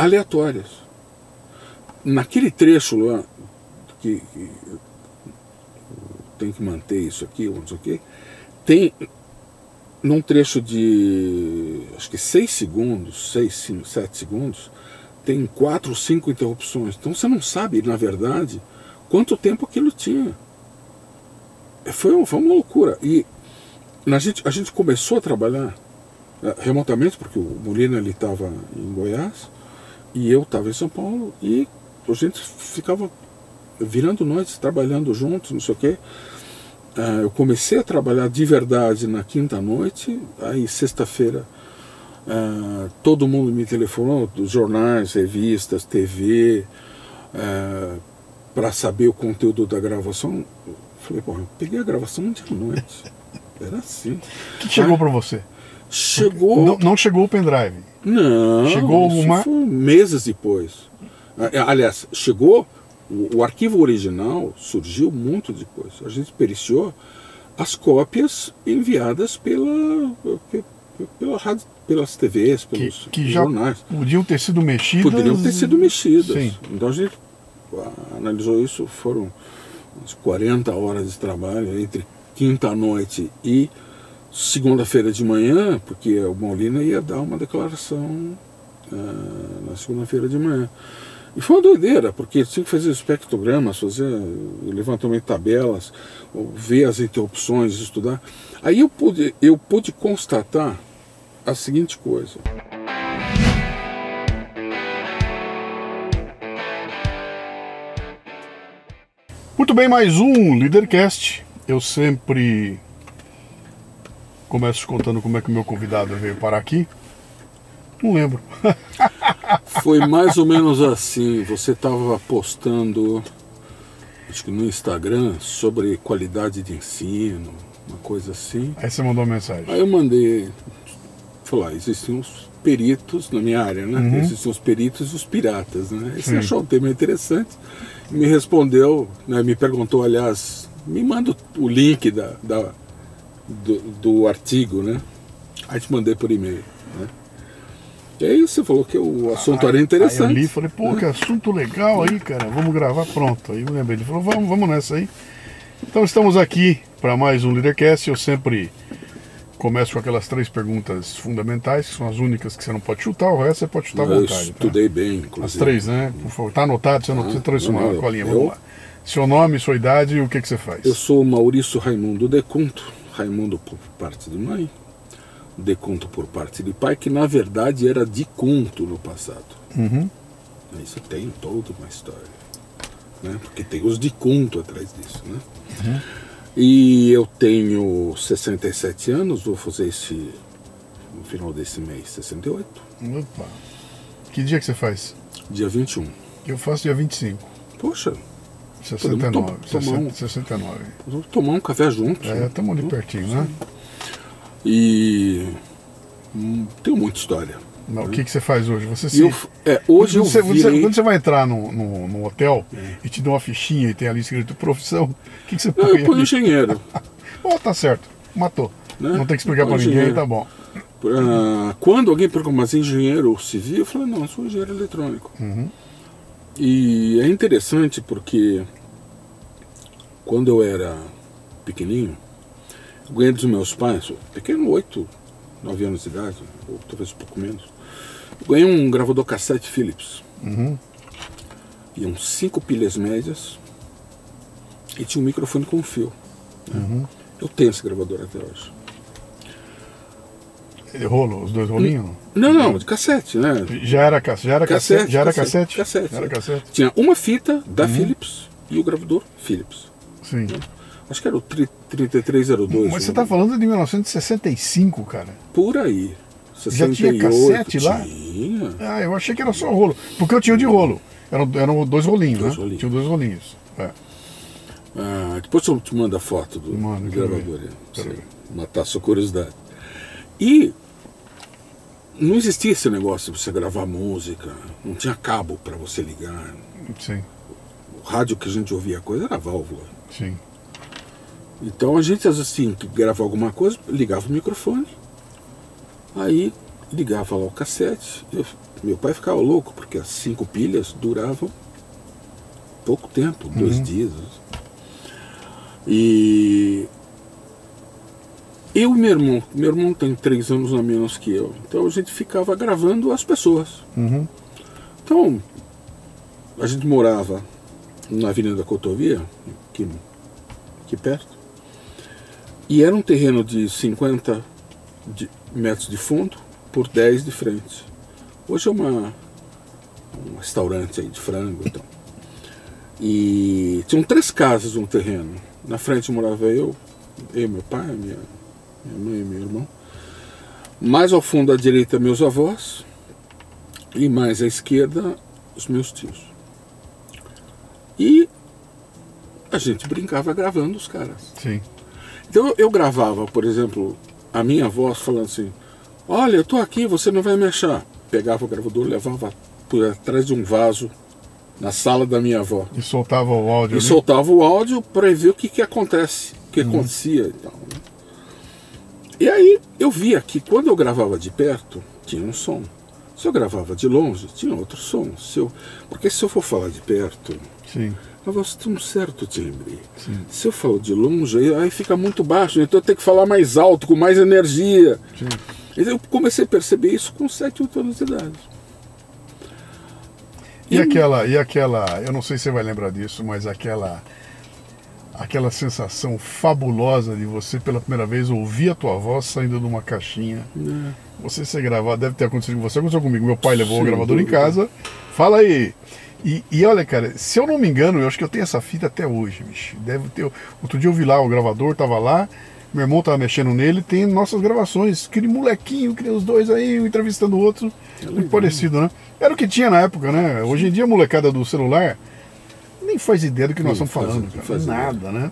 aleatórias. Naquele trecho lá, que tem que manter isso aqui, ou não sei o quê, tem, num trecho de, acho que 6 segundos, 7 segundos, tem 4 ou 5 interrupções. Então você não sabe, na verdade, quanto tempo aquilo tinha. Foi uma loucura. E a gente começou a trabalhar remotamente, porque o Molina estava em Goiás e eu estava em São Paulo, e a gente ficava virando noites, trabalhando juntos, não sei o quê. Eu comecei a trabalhar de verdade na quinta noite, aí sexta-feira todo mundo me telefonou, dos jornais, revistas, TV, para saber o conteúdo da gravação. Eu falei, eu peguei a gravação de noite. Era assim. O que chegou para você? Chegou... Não chegou o pendrive? Não, chegou isso foi meses depois. Aliás, chegou... O arquivo original surgiu muito depois. A gente periciou as cópias enviadas pelas TVs, pelos jornais. Que já podiam ter sido mexidas. Poderiam ter sido mexidas. Sim. Então a gente analisou isso, foram umas 40 horas de trabalho entre quinta-noite e segunda-feira de manhã, porque o Molina ia dar uma declaração na segunda-feira de manhã. E foi uma doideira, porque tinha que fazer espectrogramas, fazer levantamento de tabelas, ver as interrupções, estudar. Aí eu pude constatar a seguinte coisa. Muito bem, mais um Leadercast. Eu sempre começo contando como é que o meu convidado veio parar aqui. Não lembro. Foi mais ou menos assim. Você estava postando, acho que no Instagram, sobre qualidade de ensino, uma coisa assim. Aí você mandou uma mensagem. Aí eu mandei, falar, existem os peritos na minha área, né? Uhum. Existem os peritos e os piratas, né? Aí você achou um tema interessante, me respondeu, né? Me perguntou, aliás, me manda o link do artigo, né? Aí te mandei por e-mail, né? E aí você falou que o assunto era interessante. Aí eu li e falei, pô, que assunto legal aí, cara, vamos gravar, pronto. Aí eu lembrei, ele falou, vamos nessa aí. Então estamos aqui para mais um Leadercast. Eu sempre começo com aquelas 3 perguntas fundamentais, que são as únicas que você não pode chutar, o resto você pode chutar à vontade. Eu estudei bem, inclusive. As 3, né? Por favor, tá anotado, você trouxe uma colinha, vamos lá. Seu nome, sua idade e o que você faz? Eu sou Maurício Raimundo Deconto, Raimundo por parte de mãe, Deconto por parte de pai, que na verdade era Deconto no passado. Uhum. Isso tem toda uma história, né? Porque tem os Deconto atrás disso, né? Uhum. E eu tenho 67 anos, vou fazer no final desse mês 68. Opa. Que dia que você faz? Dia 21. Eu faço dia 25. Poxa, 69. Vamos 69. tomar um café juntos. Estamos ali pertinho, né? E tenho muita história. Não, o que você faz hoje? Hoje quando você vai entrar no hotel e te dão uma fichinha e tem ali escrito profissão, o que você põe? Eu ponho engenheiro. Tá certo, matou. Né? Não tem que explicar para ninguém, tá bom. Quando alguém pergunta, mas engenheiro civil? Eu falo, não, eu sou engenheiro eletrônico. Uhum. E é interessante porque quando eu era pequenininho, eu ganhei dos meus pais, pequeno, 8, 9 anos de idade, ou talvez um pouco menos, eu ganhei um gravador cassete Philips. Uhum. E uns 5 pilhas médias e tinha um microfone com fio. Uhum. Eu tenho esse gravador até hoje. Rolo, os 2 rolinhos? Não, de cassete, né? Já era cassete? Cassete. Tinha uma fita da Philips e o gravador Philips. Sim. Acho que era o 3302. Mas você está falando de 1965, cara. Por aí. 68, já tinha cassete lá? Tinha. Eu achei que era só rolo. Porque eu tinha o de rolo. Eram 2 rolinhos, né? Rolinhos. Tinha 2 rolinhos. Depois eu te mando a foto do gravador. Pra matar a sua curiosidade. E não existia esse negócio de você gravar música. Não tinha cabo para você ligar. Sim. O rádio que a gente ouvia a coisa era a válvula. Sim. Então a gente, às vezes, tinha que gravar alguma coisa, ligava o microfone, aí ligava lá o cassete, meu pai ficava louco, porque as 5 pilhas duravam pouco tempo, 2 dias. E eu e meu irmão tem 3 anos a menos que eu, então a gente ficava gravando as pessoas. Então, a gente morava na Avenida Cotovia, aqui perto, e era um terreno de 50 metros de fundo por 10 de frente. Hoje é um restaurante aí de frango, então. E tinham 3 casas no terreno. Na frente morava eu meu pai, minha mãe e meu irmão. Mais ao fundo à direita, meus avós. E mais à esquerda, os meus tios. E a gente brincava gravando os caras. Sim. Então eu gravava, por exemplo, a minha voz falando assim: olha, eu tô aqui, você não vai me achar. Pegava o gravador, levava por atrás de um vaso na sala da minha avó. E soltava o áudio. E soltava o áudio para ver o que acontece, o que acontecia e tal. Né? E aí eu via que quando eu gravava de perto, tinha um som. Se eu gravava de longe, tinha outro som. Porque se eu for falar de perto, Sim. a voz tem um certo timbre. Sim. Se eu falo de longe, aí fica muito baixo, então eu tenho que falar mais alto, com mais energia. Sim. Então eu comecei a perceber isso com 7, 8 anos de idade. E aquela, eu não sei se você vai lembrar disso, mas aquela sensação fabulosa de você pela primeira vez ouvir a tua voz saindo de uma caixinha. Você ser gravado, deve ter acontecido com você, aconteceu comigo. Meu pai levou o gravador em casa, fala aí. E olha, cara, se eu não me engano, eu acho que eu tenho essa fita até hoje, bicho. Deve ter. Outro dia eu vi lá o gravador, tava lá, meu irmão tava mexendo nele, tem nossas gravações, aquele molequinho, que os dois aí, um entrevistando o outro, muito parecido, né? Era o que tinha na época, né? Hoje em dia a molecada do celular nem faz ideia do que nós estamos falando, cara. Nada, né?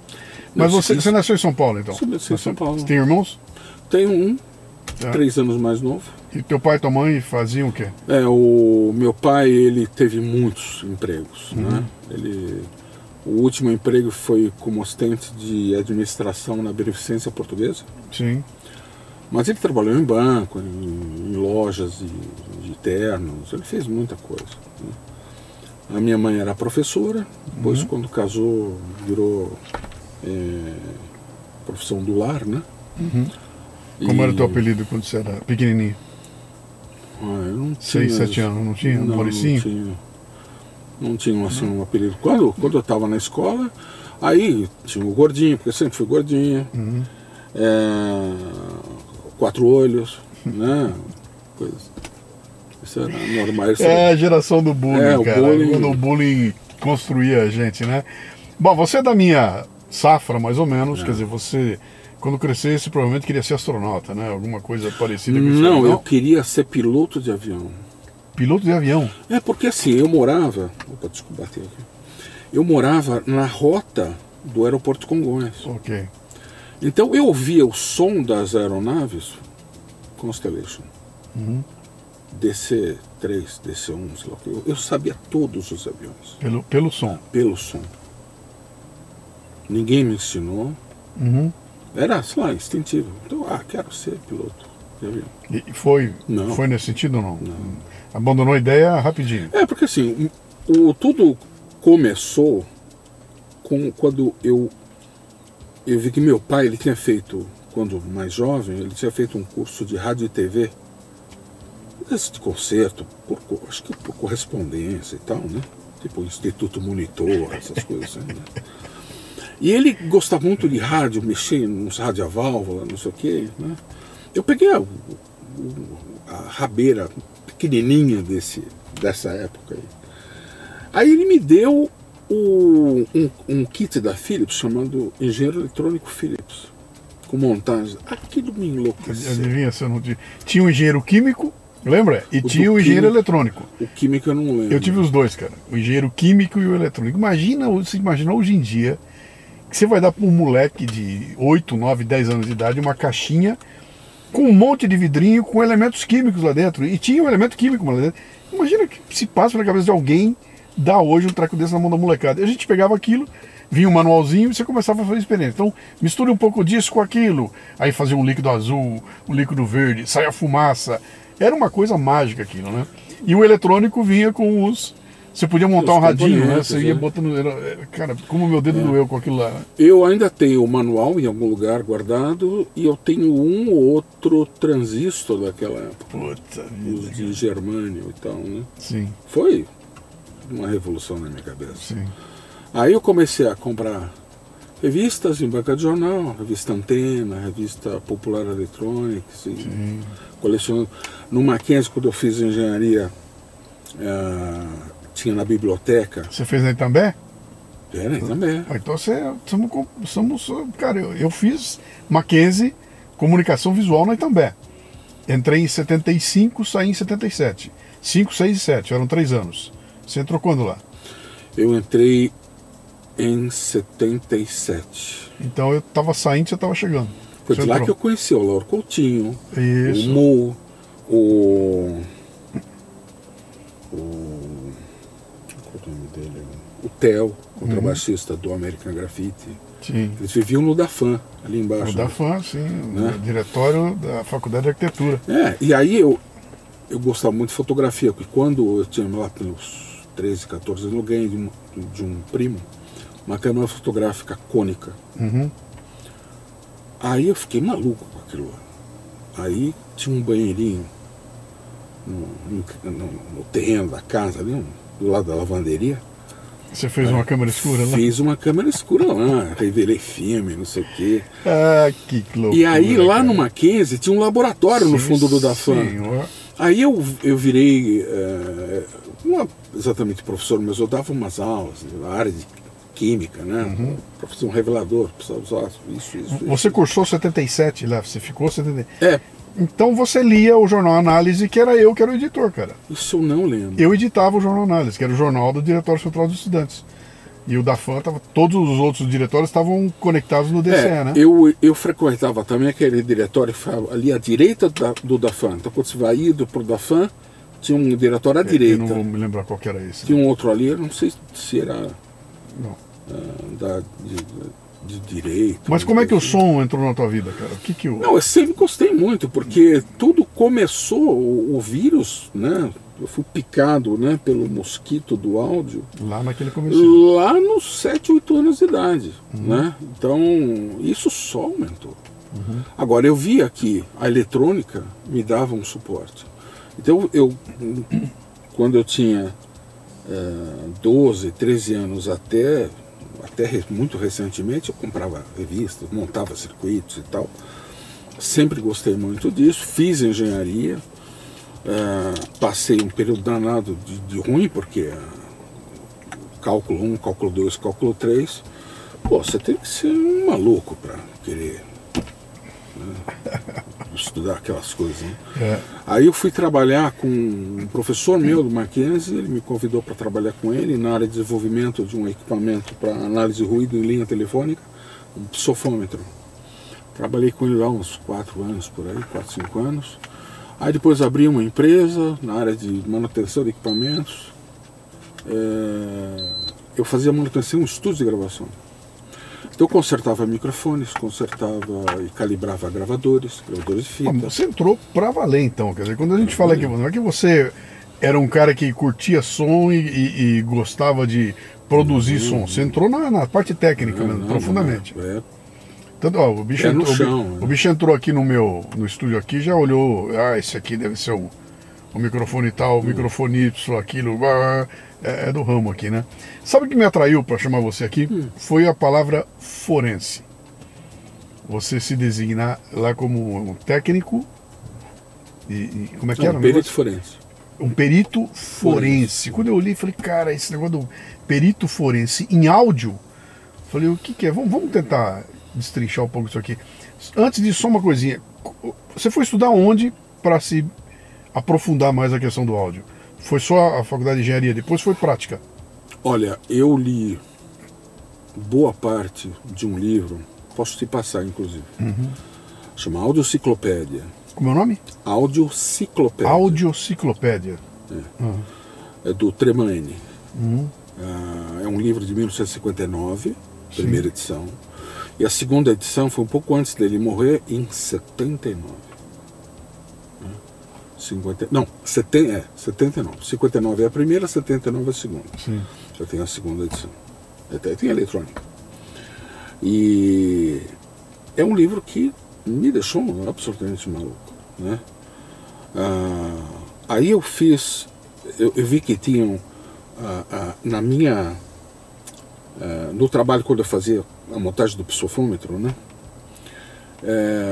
Mas você nasceu em São Paulo, então? Eu nasci em São Paulo. Você tem irmãos? Tenho um, 3 anos mais novo. E teu pai e tua mãe faziam o quê? O meu pai, ele teve muitos empregos, né? O último emprego foi como assistente de administração na Beneficência Portuguesa. Sim. Mas ele trabalhou em banco, em lojas de ternos, ele fez muita coisa. Né? A minha mãe era professora, depois quando casou virou profissão do lar, né? Como era o teu apelido quando você era pequenininho? Eu não 6, 7 anos, não tinha? Mauricinho? Não tinha assim um apelido. Quando eu estava na escola, aí tinha o gordinho, porque eu sempre fui gordinho. 4 olhos, né? Coisas. Isso era normal. Isso a geração do bullying, cara. Bullying... Quando o bullying construía a gente, né? Bom, você é da minha safra, mais ou menos. Quer dizer, você, quando crescesse, provavelmente queria ser astronauta, né? Alguma coisa parecida com isso. Não, eu queria ser piloto de avião. Piloto de avião? Porque assim, eu morava... Opa, desculpa, bater aqui. Eu morava na rota do aeroporto de Congonhas. Ok. Então eu ouvia o som das aeronaves Constellation, DC-3, DC-1, sei lá o que. Eu sabia todos os aviões. Pelo som? Pelo som. Ninguém me ensinou. Era, sei lá, instintivo. Então, quero ser piloto de avião. E foi nesse sentido ou não? Não. Abandonou a ideia rapidinho? Porque assim, tudo começou quando eu vi que meu pai, ele tinha feito, quando mais jovem, ele tinha feito um curso de rádio e TV, esse de concerto, acho que por correspondência e tal, né? Tipo Instituto Monitor, essas coisas assim, né? E ele gostava muito de rádio, mexer nos rádio a válvula, não sei o quê, né? Eu peguei a rabeira pequenininha dessa época aí. Aí ele me deu um kit da Philips chamado Engenheiro Eletrônico Philips, com montagem. Aquilo me enlouqueceu. Adivinha se eu não tinha. Tinha um engenheiro químico, lembra? E tinha o engenheiro eletrônico. O químico eu não lembro. Eu tive os dois, cara. O engenheiro químico e o eletrônico. Você imagina hoje em dia que você vai dar para um moleque de 8, 9, 10 anos de idade uma caixinha com um monte de vidrinho com elementos químicos lá dentro. E tinha um elemento químico lá dentro. Imagina que se passa pela cabeça de alguém dar hoje um treco desse na mão da molecada. E a gente pegava aquilo, vinha um manualzinho e você começava a fazer experiência. Então, misture um pouco disso com aquilo. Aí fazia um líquido azul, um líquido verde, saia fumaça. Era uma coisa mágica aquilo, né? E o eletrônico vinha com os... Você podia montar um radinho, né? Você ia botando... Cara, como meu dedo doeu com aquilo lá. Né? Eu ainda tenho o manual em algum lugar guardado e eu tenho um ou outro transistor daquela época. Puta vida. De germânio e tal, né? Sim. Foi uma revolução na minha cabeça. Sim. Aí eu comecei a comprar revistas em banca de jornal, revista Antena, revista Popular Eletrônica, assim, colecionando. No Mackenzie, quando eu fiz engenharia, tinha na biblioteca. Você fez na Itambé? Era, Itambé. Então somos cara, eu fiz Mackenzie, comunicação visual na Itambé. Entrei em 75, saí em 77. 5, 6 e 7, eram 3 anos. Você entrou quando lá? Eu entrei em 77. Então eu estava saindo, você estava chegando. Foi de lá que eu conheci o Lauro Coutinho, isso. o Mu, o nome dele? O Theo, contrabaixista do American Graffiti. Sim. Eles viviam no Dafan, ali embaixo. No Dafan, sim, né? No diretório da Faculdade de Arquitetura. E aí eu gostava muito de fotografia, porque quando eu tinha lá pelos 13, 14 anos, eu ganhei de um primo uma câmera fotográfica cônica. Aí eu fiquei maluco com aquilo lá. Aí tinha um banheirinho no terreno da casa, ali, do lado da lavanderia. Você fez uma câmera escura lá? Fiz uma câmera escura lá, revelei filme, não sei o quê. Ah, que loucura. E aí lá no Mackenzie tinha um laboratório no fundo do Dafan. Aí eu virei, não exatamente professor, mas eu dava umas aulas na área de química, né? Professor, um revelador, precisava usar isso. Você cursou 77 lá, você ficou 77? Então você lia o Jornal Análise, que era eu que era o editor, cara. Isso eu não lembro. Eu editava o Jornal Análise, que era o jornal do Diretório Central dos Estudantes. E o Dafan, todos os outros diretórios estavam conectados no DCE, né? Eu frequentava também aquele diretório ali à direita do Dafan. Então quando você vai indo pro Dafan, tinha um diretório à direita. Eu não vou me lembrar qual que era esse. Tinha um outro ali, eu não sei se era não. de direito. Mas como é que o som entrou na tua vida, cara? Não, eu sempre gostei muito, porque tudo começou, o vírus, né? Eu fui picado, né, pelo mosquito do áudio. Lá naquele começo. Lá nos 7, 8 anos de idade, né? Então, isso só aumentou. Agora, eu via que a eletrônica me dava um suporte. Então, quando eu tinha 12, 13 anos até muito recentemente, eu comprava revistas, montava circuitos e tal. Sempre gostei muito disso, fiz engenharia, passei um período danado de ruim, porque cálculo 1, cálculo 2, cálculo 3, você tem que ser um maluco para querer estudar aquelas coisas, né? Aí eu fui trabalhar com um professor meu do Mackenzie, ele me convidou para trabalhar com ele na área de desenvolvimento de um equipamento para análise de ruído em linha telefônica, um psofômetro. Trabalhei com ele lá uns 4 anos por aí, 4, 5 anos. Aí depois abri uma empresa na área de manutenção de equipamentos. Eu fazia manutenção em estúdios de gravação. Então eu consertava microfones, consertava e calibrava gravadores de fita. Você entrou pra valer então, quer dizer, quando a gente fala que não é que você era um cara que curtia som e gostava de produzir som, você entrou na parte técnica mesmo, profundamente. Tanto, ó, o bicho entrou aqui no estúdio aqui, já olhou, esse aqui deve ser o microfone tal, o microfone Y, aquilo, é do ramo aqui, né? Sabe o que me atraiu para chamar você aqui? Foi a palavra forense. Você se designar lá como um técnico como é que era? Um perito forense. Um perito forense. Quando eu olhei, falei, cara, esse negócio do perito forense em áudio, falei, o que é? Vamos tentar destrinchar um pouco isso aqui. Antes disso, só uma coisinha. Você foi estudar onde para se aprofundar mais a questão do áudio? Foi só a faculdade de engenharia, depois foi prática? Olha, eu li boa parte de um livro, posso te passar inclusive, chama Audiociclopédia. Como é o nome? Audiociclopédia. Audiociclopédia. É do Tremaine. É um livro de 1959, primeira edição. E a segunda edição foi um pouco antes dele morrer, em 79. Não, 79. 59 é a primeira, 79 é a segunda. Sim. Já tem a segunda edição. Até tem a eletrônica. E é um livro que me deixou absolutamente maluco, né? Aí eu fiz, eu vi que tinham na minha no trabalho quando eu fazia a montagem do psofômetro, né?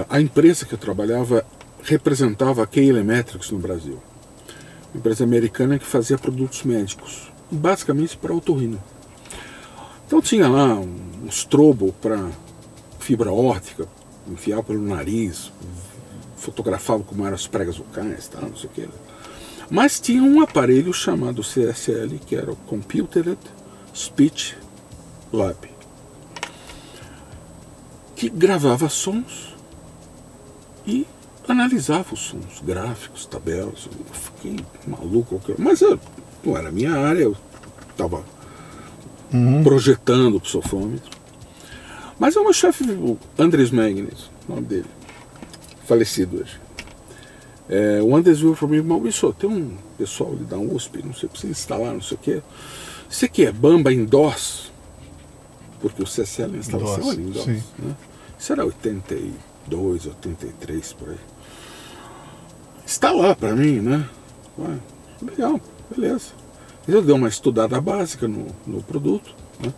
A empresa que eu trabalhava representava a Key Electrics no Brasil, uma empresa americana que fazia produtos médicos, basicamente para otorrino. Então tinha lá um estrobo para fibra óptica, enfiava pelo nariz, fotografava como eram as pregas vocais, tal, não sei o que. Mas tinha um aparelho chamado CSL, que era o Computed Speech Lab, que gravava sons e analisava os sons, gráficos, tabelas. Eu fiquei maluco, mas não era a minha área, eu estava projetando o psofômetro. Mas o meu chefe, o Andres Magnes, o nome dele, falecido hoje. O Andres viu para mim: Maurício, tem um pessoal ali da USP, não sei, precisa instalar, não sei o quê. Isso aqui é Bamba em DOS, porque o CSL a instalação era em DOS, né? Isso era 82, 83, por aí. Instalar para mim, né? Legal, beleza. Eu dei uma estudada básica no produto, né?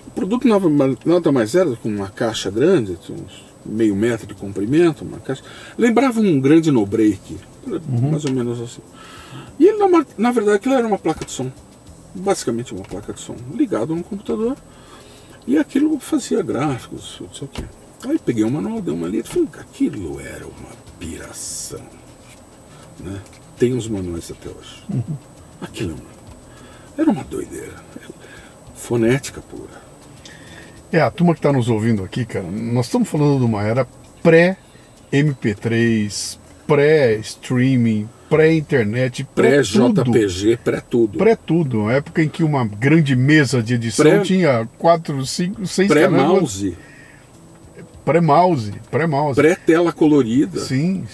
O produto nada mais era do que uma caixa grande, uns meio metro de comprimento, uma caixa. Lembrava um grande no-break, mais ou menos assim. E ele, na verdade, aquilo era uma placa de som, basicamente uma placa de som, ligado no computador, e aquilo fazia gráficos, não sei o quê. Aí peguei o manual, dei uma lida e falei: aquilo era uma piração, né? Tem os manuais até hoje. Aquilo era uma doideira, fonética pura. A turma que está nos ouvindo aqui, cara, nós estamos falando de uma era pré-MP3, pré-streaming, pré-internet, pré-JPG, pré-tudo. Pré-tudo, uma época em que uma grande mesa de edição tinha 4, 5, 6 pré-mouse. Pré-mouse. Pré-tela colorida. Sim.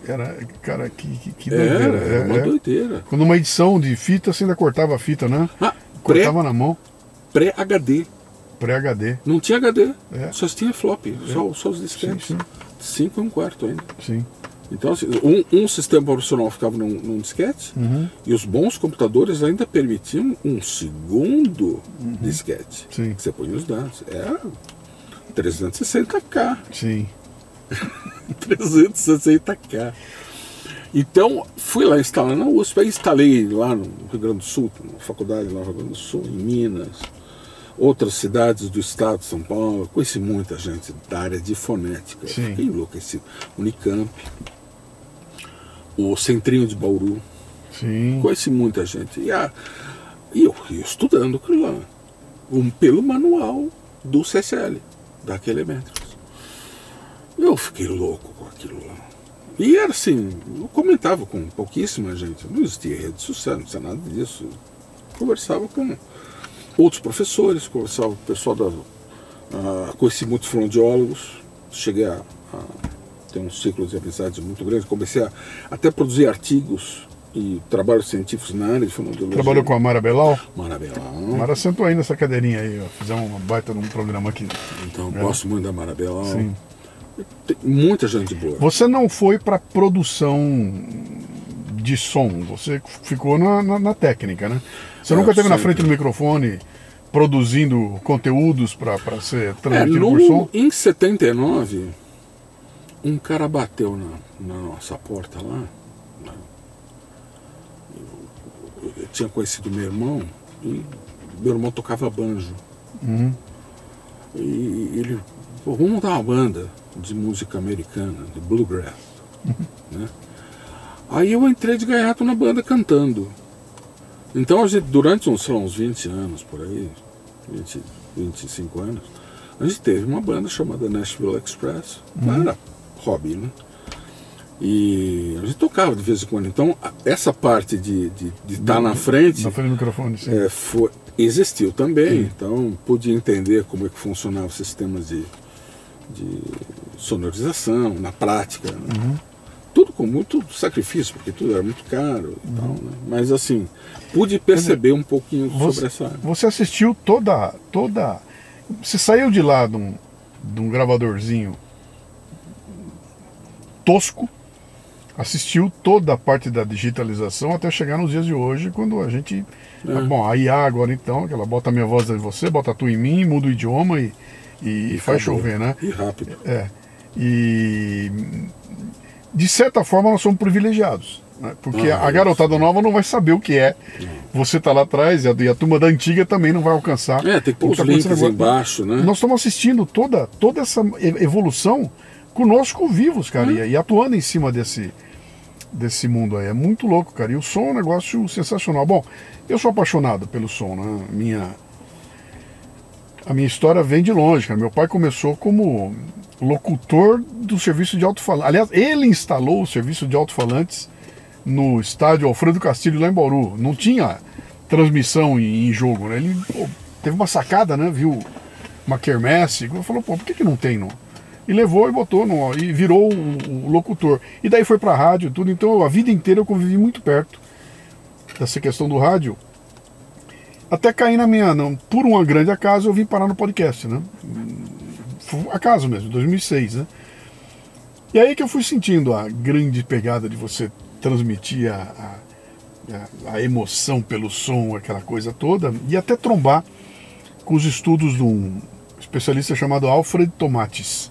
Era, cara, que doideira. Era uma doideira. Quando uma edição de fita, você ainda cortava a fita, né? Cortava na mão. Pré-HD. Pré-HD. Não tinha HD, só tinha flop, só os disquetes. Sim. 5 e um quarto ainda. Sim. Então, assim, um sistema profissional ficava num disquete, e os bons computadores ainda permitiam um segundo disquete. Sim. Que você põe os dados. Era 360K. Sim. 360K. Então, fui lá instalar na USP, aí instalei lá no Rio Grande do Sul, na faculdade lá no Rio Grande do Sul, em Minas, outras cidades do estado de São Paulo. Conheci muita gente da área de fonética. Sim. Fiquei enlouquecido. Unicamp, o Centrinho de Bauru. Sim. Conheci muita gente. E eu estudando aquilo lá, pelo manual do CSL, da Key Electrics. Eu fiquei louco com aquilo lá. E era assim, eu comentava com pouquíssima gente, não existia rede social, não tinha nada disso. Eu conversava com outros professores, conversava com o pessoal conheci muitos fonoaudiólogos, cheguei a ter um ciclo de amizade muito grande, comecei a até produzir artigos e trabalhos científicos na área de fonoaudiologia. Trabalhou com a Mara Belal? Mara Belal. Mara sentou aí nessa cadeirinha aí, ó. Fizemos uma baita num programa aqui. Então, gosto muito da Mara Belal. Sim. Tem muita gente boa. Você não foi para produção de som, você ficou na técnica, né? Você nunca esteve na frente do microfone produzindo conteúdos para ser transmitido por som? Em 79, um cara bateu na nossa porta lá. Eu tinha conhecido meu irmão, e meu irmão tocava banjo. E ele falou: vamos montar uma banda de música americana, de bluegrass. Né? Aí eu entrei de gaiato na banda cantando. Então a gente, durante uns 20 anos por aí, 25 anos, a gente teve uma banda chamada Nashville Express. Era hobby, né? E a gente tocava de vez em quando. Então essa parte de estar na frente do microfone, sim. Existiu também. Então pude entender como é que funcionava o sistema de sonorização na prática, né? tudo com muito sacrifício, porque tudo era muito caro e tal, né? Mas assim, pude perceber um pouquinho sobre essa área. Você assistiu toda... Você saiu de lá de um gravadorzinho tosco, assistiu toda a parte da digitalização até chegar nos dias de hoje, quando a gente... Bom, a IA agora então, que ela bota a minha voz em você, bota a tua em mim, muda o idioma e faz chover, né? E rápido. E de certa forma nós somos privilegiados, né? Porque a garotada nova não vai saber o que é. Você tá lá atrás e a turma da antiga também não vai alcançar. Tem que pôr os links embaixo, né? Nós estamos assistindo toda essa evolução conosco vivos, cara, e atuando em cima desse mundo aí. É muito louco, cara. E o som é um negócio sensacional. Bom, eu sou apaixonado pelo som, né? A minha história vem de longe, cara. Meu pai começou como locutor do serviço de alto-falantes. Aliás, ele instalou o serviço de alto-falantes no estádio Alfredo Castilho, lá em Bauru. Não tinha transmissão em jogo, né? Ele teve uma sacada, né? Viu uma quermesse, falou, por que não tem, não? E levou e botou, e virou o locutor. E daí foi pra rádio e tudo. Então, a vida inteira eu convivi muito perto dessa questão do rádio. Até cair por uma grande acaso, eu vim parar no podcast, né? Acaso mesmo, 2006, né? E aí que eu fui sentindo a grande pegada de você transmitir a emoção pelo som, aquela coisa toda, e até trombar com os estudos de um especialista chamado Alfred Tomatis,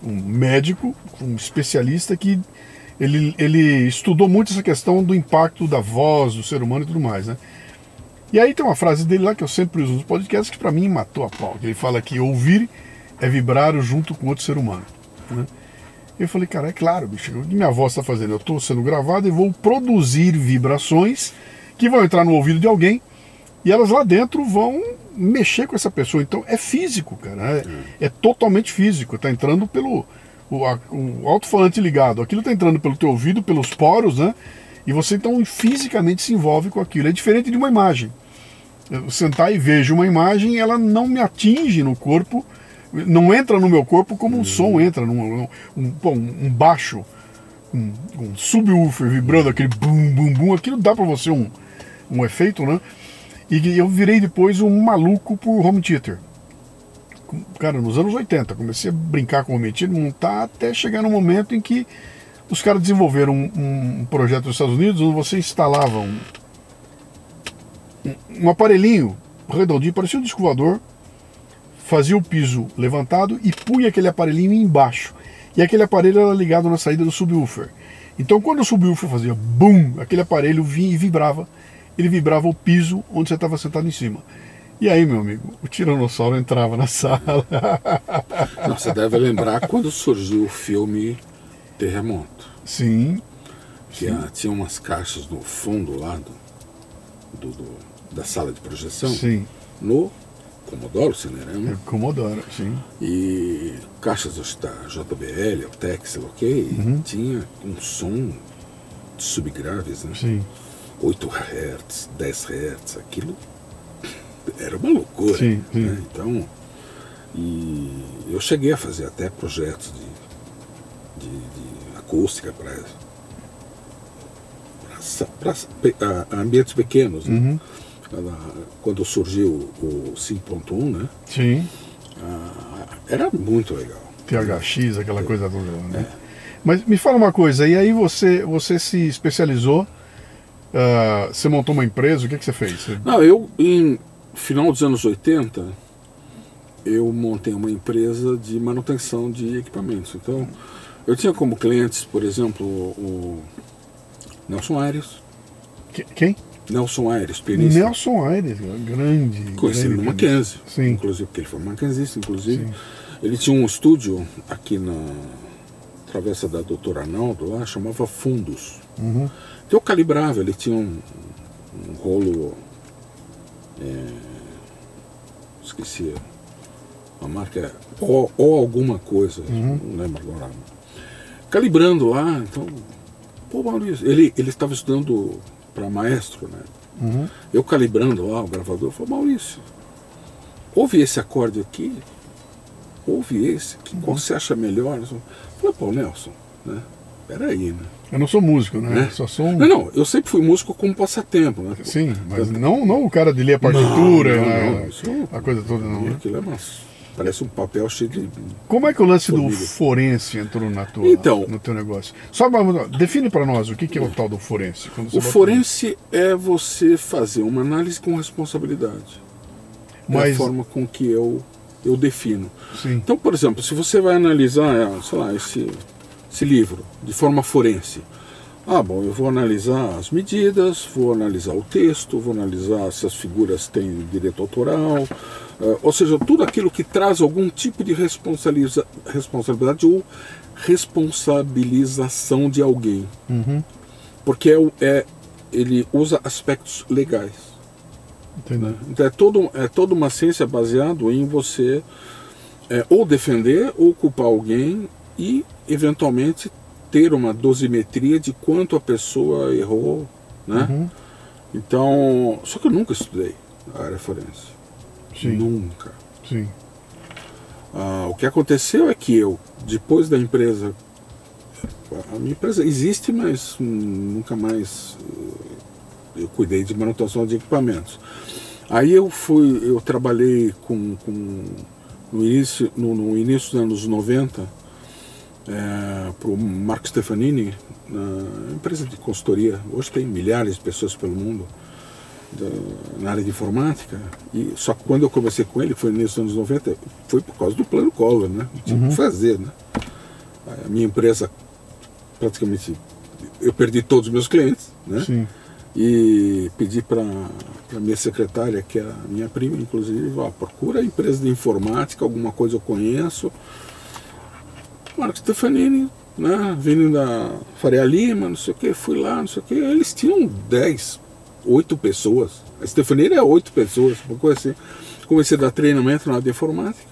um médico, um especialista que ele estudou muito essa questão do impacto da voz do ser humano e tudo mais, né? E aí tem uma frase dele lá que eu sempre uso nos podcasts que pra mim matou a pau, que ele fala que ouvir é vibrar junto com outro ser humano, né? Eu falei, cara, é claro, bicho, o que minha voz está fazendo? Eu estou sendo gravado e vou produzir vibrações que vão entrar no ouvido de alguém e elas lá dentro vão mexer com essa pessoa. Então é físico, cara, é totalmente físico. Está entrando pelo o alto-falante ligado, aquilo está entrando pelo teu ouvido, pelos poros, né? E você então fisicamente se envolve com aquilo. É diferente de uma imagem. Eu sentar e vejo uma imagem, ela não me atinge no corpo, não entra no meu corpo como um som entra, um baixo, um subwoofer vibrando, aquele bum, bum, bum, aquilo dá pra você um efeito, né? E eu virei depois um maluco por home theater. Cara, nos anos 80, comecei a brincar com home theater, montar, até chegar no momento em que os caras desenvolveram um projeto nos Estados Unidos onde você instalava um aparelhinho redondinho, parecia um disco voador, fazia o piso levantado e punha aquele aparelhinho embaixo. E aquele aparelho era ligado na saída do subwoofer. Então quando o subwoofer fazia BUM, aquele aparelho vinha e vibrava. Ele vibrava o piso onde você estava sentado em cima. E aí, meu amigo, o tiranossauro entrava na sala. Você deve lembrar quando surgiu o filme Terremoto. Sim. Que tinha umas caixas no fundo lá da sala de projeção. Sim. No Commodore Cinerama. Commodore, sim. E caixas da JBL, Altex, sei lá o que, tinha um som de subgraves, né? Sim. 8 Hz, 10 Hz, aquilo era uma loucura. Sim, sim. Né? Então, e eu cheguei a fazer até projetos de acústica para ambientes pequenos, né? Quando surgiu o 5.1, né? Sim. Era muito legal. THX, aquela coisa toda, né? Mas me fala uma coisa, e aí você se especializou, você montou uma empresa, o que você fez? Não, eu, em final dos anos 80, eu montei uma empresa de manutenção de equipamentos. Então, eu tinha como clientes, por exemplo, o Nelson Aires. Quem? Nelson Aires, pianista. Nelson Aires, grande. Conheci ele no Mackenzie. Sim. Inclusive, porque ele foi mackenzista, inclusive. Sim. Ele tinha um estúdio aqui na travessa da Doutor Arnaldo, lá, chamava Fundos. Então eu calibrava, ele tinha um rolo... esqueci a marca, ou alguma coisa, não lembro agora. Calibrando lá, então... Pô, Maurício, ele estava estudando para maestro, né? Eu calibrando lá o gravador, eu falei, Maurício, ouve esse acorde aqui, ouve esse, qual você acha melhor? Eu falei, pô, Nelson, né? peraí, né? Eu não sou músico, né? Só sou um... Não, eu sempre fui músico como passatempo, né? Sim, mas não o cara de ler a partitura, não, a coisa toda, não. Né? Aquilo parece um papel cheio de... Como é que o lance do forense entrou no teu negócio? Só define para nós o que é o tal do forense. O forense é você fazer uma análise com responsabilidade. É a forma com que eu defino. Sim. Então, por exemplo, se você vai analisar, sei lá, esse livro de forma forense, bom, eu vou analisar as medidas, vou analisar o texto, vou analisar se as figuras têm direito autoral, ou seja, tudo aquilo que traz algum tipo de responsabilidade ou responsabilização de alguém. Uhum. Porque ele usa aspectos legais. Entendi. Então é toda uma ciência baseada em você ou defender ou culpar alguém e, eventualmente, ter uma dosimetria de quanto a pessoa errou, né? Uhum. Então, só que eu nunca estudei a área forense. Sim. Nunca. Sim. O que aconteceu é que depois da empresa, a minha empresa existe, mas nunca mais eu cuidei de manutenção de equipamentos. Aí eu trabalhei no início dos anos 90, para o Marco Stefanini, na empresa de consultoria. Hoje tem milhares de pessoas pelo mundo na área de informática, só que quando eu comecei com ele, foi no início dos anos 90, foi por causa do plano Collor, né? Tinha que fazer, né? A minha empresa, praticamente, eu perdi todos os meus clientes, né? Sim. E pedi para a minha secretária, que é a minha prima, inclusive, procura empresa de informática, alguma coisa eu conheço. Marco Stefanini, né, vindo da Faria Lima, não sei o que, fui lá, não sei o que, eles tinham 8 pessoas. A Stefanini é 8 pessoas, uma coisa assim. Comecei a dar treinamento na área de informática.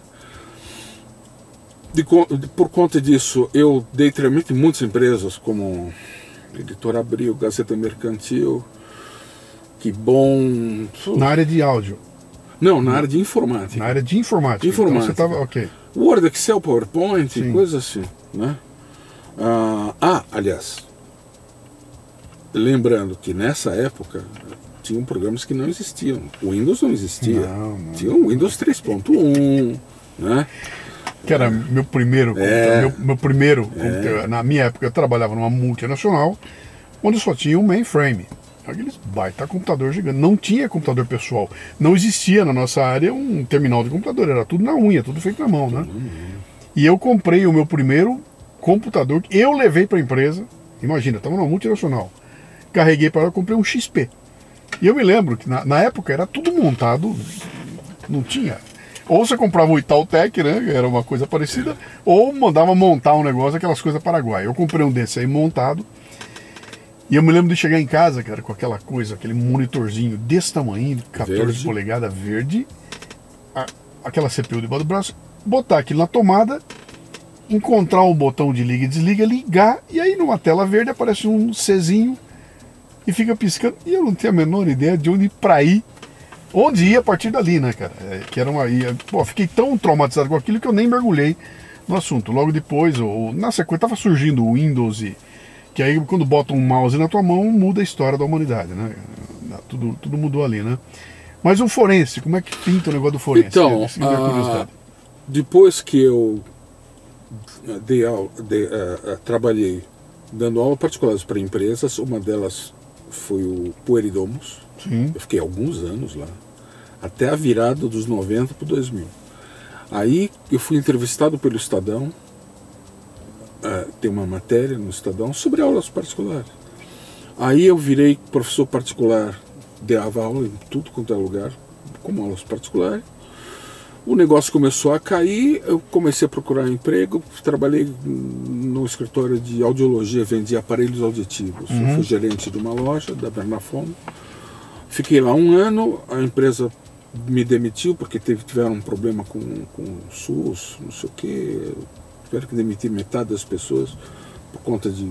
Por conta disso, eu dei treinamento em muitas empresas, como Editora Abril, Gazeta Mercantil, Que Bom... Na área de áudio? Não, na área de informática. Na área de informática. Então você estava, ok. Word, Excel, PowerPoint, Sim. Coisas assim, né? Aliás, lembrando que nessa época tinham programas que não existiam. O Windows não existia. Não. Tinha o Windows 3.1, né? Que era meu primeiro computador. Meu primeiro computador. Na minha época eu trabalhava numa multinacional onde só tinha um mainframe. Aqueles baita computador gigante. Não tinha computador pessoal. Não existia na nossa área um terminal de computador. Era tudo na unha, tudo feito na mão, né? E eu comprei o meu primeiro computador que eu levei para a empresa. Imagina, estava numa multinacional. Carreguei para lá, comprei um XP. E eu me lembro que na época era tudo montado. Não tinha. Ou você comprava o Itautec, né? Era uma coisa parecida. Ou mandava montar um negócio, aquelas coisas paraguaias. Eu comprei um desse aí montado. E eu me lembro de chegar em casa, cara, com aquela coisa, aquele monitorzinho desse tamanho, 14 polegadas verde, aquela CPU debaixo do braço, botar aquilo na tomada, encontrar um botão de liga e desliga, ligar, e aí numa tela verde aparece um Czinho e fica piscando. E eu não tenho a menor ideia de onde ir pra ir, onde ir a partir dali, né, cara? Que era fiquei tão traumatizado com aquilo que eu nem mergulhei no assunto. Logo depois, na sequência, tava surgindo o Windows que aí quando bota um mouse na tua mão, muda a história da humanidade, né? Tudo mudou ali, né? Mas o forense, como é que pinta o negócio do forense? Então, depois que eu trabalhei dando aula particulares para empresas, uma delas foi o Pueridomus. Sim. Eu fiquei alguns anos lá, até a virada dos 90 para 2000. Aí eu fui entrevistado pelo Estadão. Tem uma matéria no Estadão sobre aulas particulares. Aí eu virei professor particular, dava aula em tudo quanto é lugar, como aulas particulares. O negócio começou a cair, eu comecei a procurar emprego, trabalhei no escritório de audiologia, vendia aparelhos auditivos. Eu fui gerente de uma loja da Bernafon. Fiquei lá 1 ano, a empresa me demitiu porque tiveram um problema com o SUS, não sei o quê. Tiveram que demitir metade das pessoas por conta de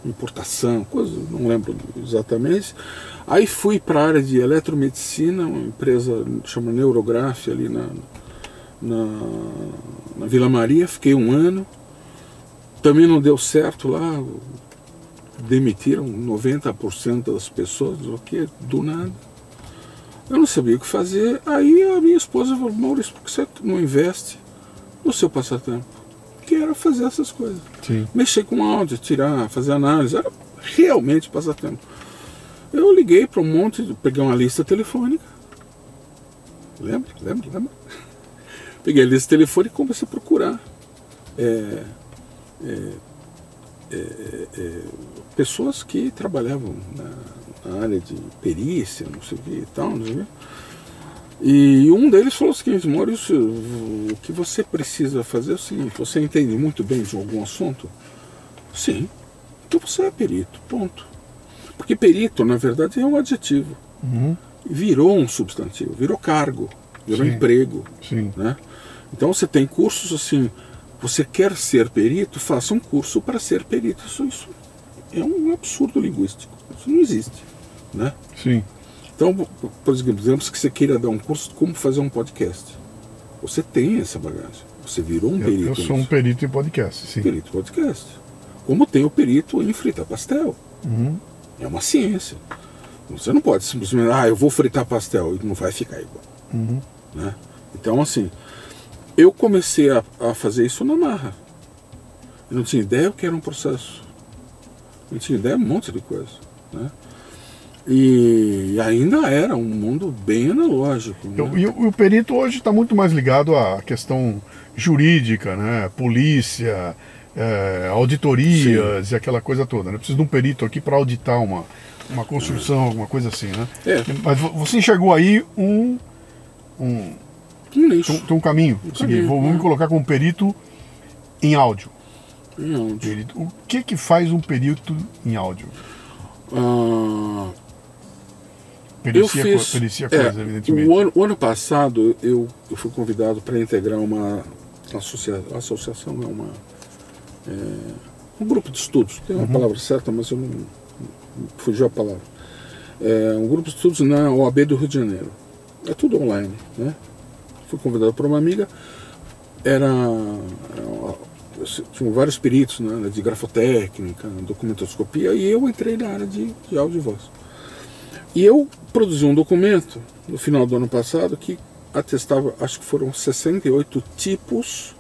importação, coisa, não lembro exatamente. Aí fui para a área de eletromedicina, uma empresa chama Neurograph ali na Vila Maria, fiquei 1 ano. Também não deu certo lá, demitiram 90% das pessoas, o que? Do nada. Eu não sabia o que fazer. Aí a minha esposa falou: Maurício, por que você não investe no seu passatempo? Que era fazer essas coisas. Sim. Mexer com áudio, tirar, fazer análise. Era realmente passatempo. Eu liguei para um monte, peguei uma lista telefônica. Lembra? Peguei a lista telefônica e comecei a procurar pessoas que trabalhavam na área de perícia, não sei o que e tal, não sei o que. E um deles falou o seguinte: Maurício, o que você precisa fazer é o seguinte: você entende muito bem de algum assunto? Sim. Então você é perito, ponto. Porque perito, na verdade, é um adjetivo. Uhum. Virou um substantivo, virou cargo, virou Sim. emprego. Sim. Né? Então você tem cursos assim: você quer ser perito, faça um curso para ser perito. Isso é um absurdo linguístico. Isso não existe. Né? Sim. Então, por exemplo, digamos que você queira dar um curso de como fazer um podcast. Você tem essa bagagem. Você virou um perito. Eu sou um perito em podcast, sim. Perito em podcast. Como tem o perito em fritar pastel. Uhum. É uma ciência. Você não pode simplesmente, eu vou fritar pastel, e não vai ficar igual. Uhum. Né? Então, assim, eu comecei a fazer isso na marra. Eu não tinha ideia o que era um processo. Eu não tinha ideia de um monte de coisa. Né? E ainda era um mundo bem analógico. Né? E o perito hoje está muito mais ligado à questão jurídica, né? Polícia, auditorias. Sim. E aquela coisa toda. Né? Preciso de um perito aqui para auditar uma construção, alguma coisa assim. Né? Mas você enxergou aí um nicho. Tem um caminho. Vamos me colocar como perito em áudio. Em áudio. Perito. O que faz um perito em áudio? Pericia coisa, evidentemente. O ano passado eu fui convidado para integrar uma associação, um grupo de estudos. Tem uma palavra certa, mas eu não fugiu a palavra. Um grupo de estudos na OAB do Rio de Janeiro. É tudo online, né? Fui convidado por uma amiga. Tinham vários peritos, né, de grafotécnica, documentoscopia, e eu entrei na área de áudio e voz. E eu produzi um documento no final do ano passado que atestava, acho que foram 68 tipos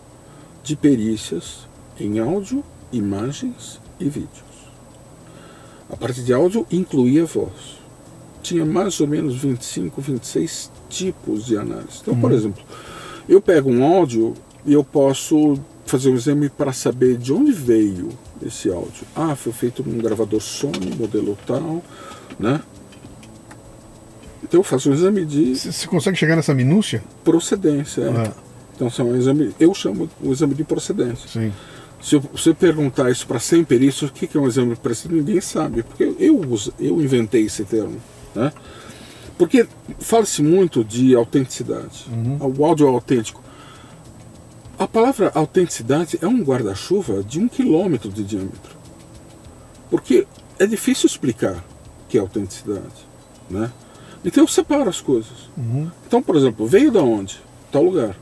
de perícias em áudio, imagens e vídeos. A parte de áudio incluía voz. Tinha mais ou menos 25, 26 tipos de análise. Então, por exemplo, eu pego um áudio e eu posso fazer um exame para saber de onde veio esse áudio. Foi feito num gravador Sony, modelo tal, né? Então eu faço um exame de... Você consegue chegar nessa minúcia? Procedência, Então é um exame, eu chamo o exame de procedência. Sim. Se você perguntar isso para 100 peritos, o que é um exame de procedência, ninguém sabe, porque eu inventei esse termo, né? Porque fala-se muito de autenticidade. O áudio é autêntico. A palavra autenticidade é um guarda-chuva de 1 quilômetro de diâmetro. Porque é difícil explicar o que é autenticidade, né? Então eu separo as coisas. Então, por exemplo, veio da onde? Tal lugar.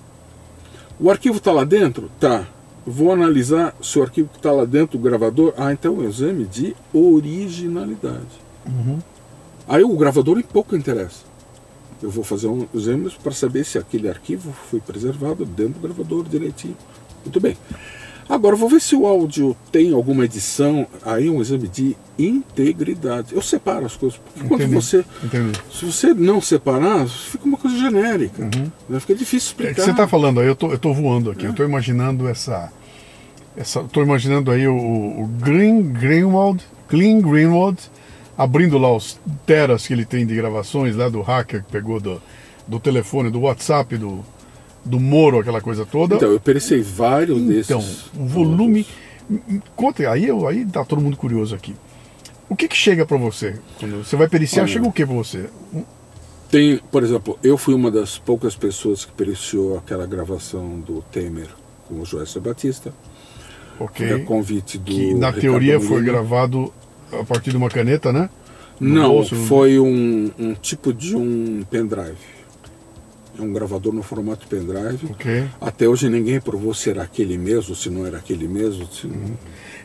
O arquivo está lá dentro? Tá. Vou analisar se o arquivo que está lá dentro do gravador... então é um exame de originalidade. Aí o gravador pouco interessa. Eu vou fazer um exame para saber se aquele arquivo foi preservado dentro do gravador direitinho. Muito bem. Agora eu vou ver se o áudio tem alguma edição. Aí é um exame de integridade. Eu separo as coisas. Porque quando se você não separar, fica uma coisa genérica. Né? Fica difícil explicar. Que você está falando aí, eu tô voando aqui. Eu estou imaginando estou imaginando aí o Glenn Greenwald abrindo lá os teras que ele tem de gravações lá do hacker que pegou do telefone, do WhatsApp, do Moro, aquela coisa toda. Então, eu pereci vários desses. Então, um volume... Conta, aí tá todo mundo curioso aqui. O que chega para você? Quando você vai periciar, chega o que para você? Tem, por exemplo, eu fui uma das poucas pessoas que periciou aquela gravação do Temer com o Joyce Batista. Ok. A convite do que na Ricardo teoria Molina. Foi gravado a partir de uma caneta, né? Não, foi um tipo de um pendrive. É um gravador no formato pendrive. Ok. Até hoje ninguém provou se era aquele mesmo, se não era aquele mesmo. Se...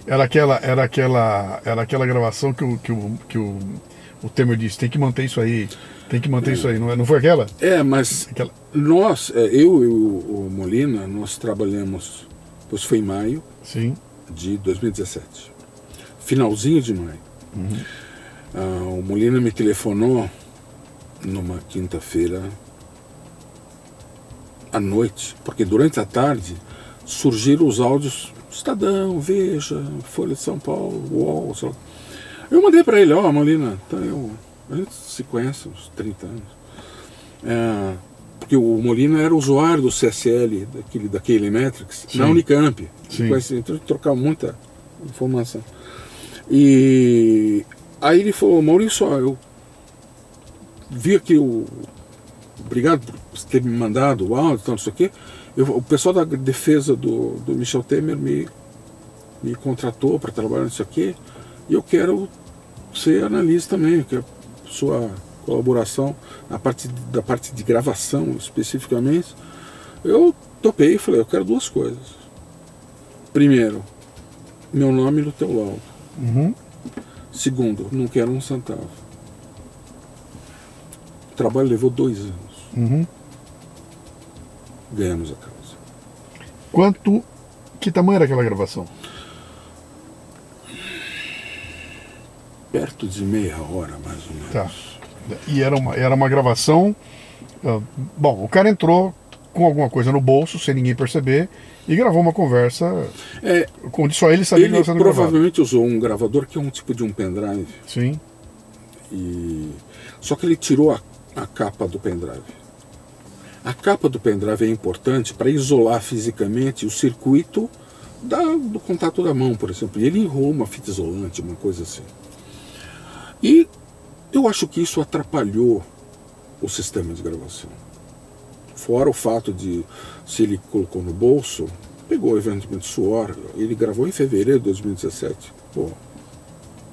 Era aquela gravação que o Temer disse, tem que manter isso aí, isso aí, não foi aquela? Mas Aquela... nós, eu e o Molina, nós trabalhamos, pois foi em maio Sim. de 2017, finalzinho de maio. O Molina me telefonou numa quinta-feira à noite, porque durante a tarde surgiram os áudios Estadão, Veja, Folha de São Paulo, UOL, sei lá. Eu mandei para ele, Molina, a gente se conhece há uns 30 anos. Porque o Molina era usuário do CSL, da K-Metrics, na Unicamp. Então a gente trocava muita informação. E aí ele falou, Maurício, eu vi aqui obrigado por ter me mandado o áudio, não sei o quê. O pessoal da defesa do Michel Temer me contratou para trabalhar nisso aqui, e eu quero ser analista também, que é sua colaboração da parte de gravação especificamente. Eu topei e falei, eu quero duas coisas. Primeiro, meu nome no teu laudo. Segundo, não quero um centavo. O trabalho levou 2 anos. Ganhamos a causa. Que tamanho era aquela gravação? Perto de meia hora, mais ou menos. Tá. E era uma gravação... bom, o cara entrou com alguma coisa no bolso, sem ninguém perceber, e gravou uma conversa onde só ele sabia que estava sendo gravado. Ele provavelmente usou um gravador que é um tipo de um pendrive. Sim. Só que ele tirou a capa do pendrive. A capa do pendrive é importante para isolar fisicamente o circuito do contato da mão, por exemplo. E ele enrolou uma fita isolante, uma coisa assim. E eu acho que isso atrapalhou o sistema de gravação. Fora o fato de, se ele colocou no bolso, pegou eventualmente suor. Ele gravou em fevereiro de 2017. Pô,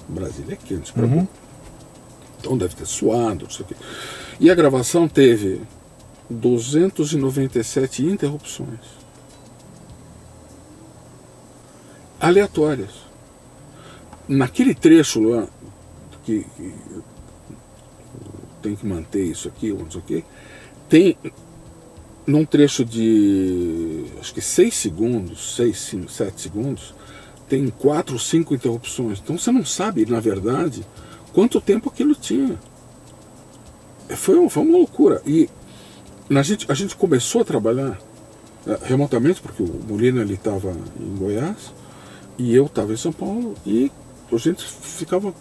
Brasília é quente para mim. Então deve ter suado, não sei o quê. E a gravação teve 297 interrupções aleatórias. Naquele trecho lá, que tem que manter isso aqui, ou não sei o quê, tem, num trecho de, acho que 6 segundos, 7 segundos, tem 4 ou 5 interrupções. Então você não sabe, na verdade, quanto tempo aquilo tinha. Foi uma loucura. E a gente começou a trabalhar remotamente, porque o Molina estava em Goiás e eu estava em São Paulo, e a gente ficava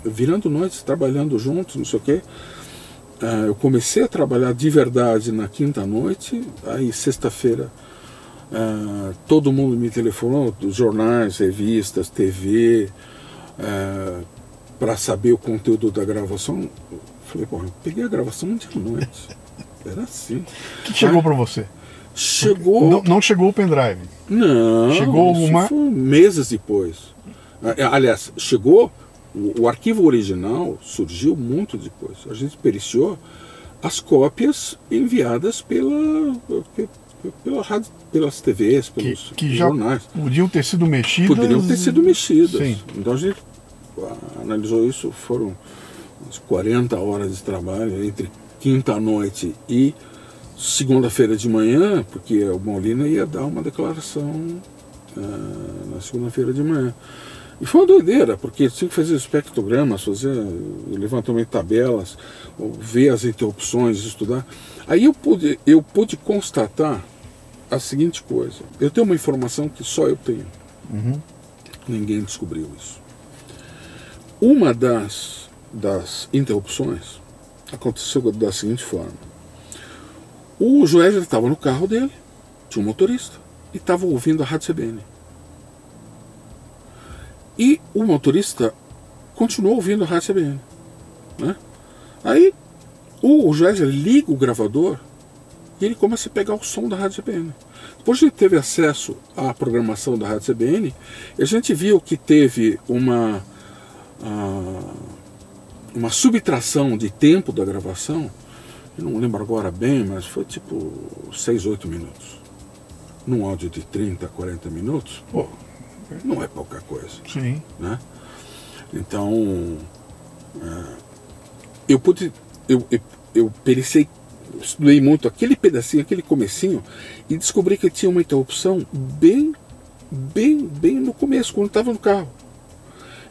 virando noites, trabalhando juntos, não sei o quê. Eu comecei a trabalhar de verdade na quinta noite, aí sexta-feira todo mundo me telefonou, dos jornais, revistas, TV, para saber o conteúdo da gravação. Eu falei, bom, eu peguei a gravação de noite. Era assim. O que chegou para você? Chegou... Não chegou o pendrive? Não, chegou isso foi meses depois. Aliás, chegou... O arquivo original surgiu muito depois. A gente periciou as cópias enviadas pelas TVs, pelos jornais. Poderiam ter sido mexidas. Poderiam ter sido mexidas. Sim. Então a gente analisou isso, foram umas 40 horas de trabalho entre quinta-noite e segunda-feira de manhã, porque o Molina ia dar uma declaração na segunda-feira de manhã. E foi uma doideira, porque tinha que fazer espectrogramas, fazer levantamento de tabelas, ver as interrupções, estudar. Aí eu pude constatar a seguinte coisa. Eu tenho uma informação que só eu tenho. Ninguém descobriu isso. Uma das interrupções aconteceu da seguinte forma. O Joesley estava no carro dele, tinha um motorista, e estava ouvindo a Rádio CBN. E o motorista continuou ouvindo a Rádio CBN. Né? Aí o Joesley liga o gravador e ele começa a pegar o som da Rádio CBN. Depois a gente teve acesso à programação da Rádio CBN, e a gente viu que teve uma subtração de tempo da gravação eu não lembro agora bem, mas foi tipo 6, 8 minutos. Num áudio de 30, 40 minutos, pô, não é pouca coisa. Sim. Né? Então, eu pericei, estudei muito aquele pedacinho, aquele comecinho, e descobri que tinha uma interrupção bem no começo, quando estava no carro.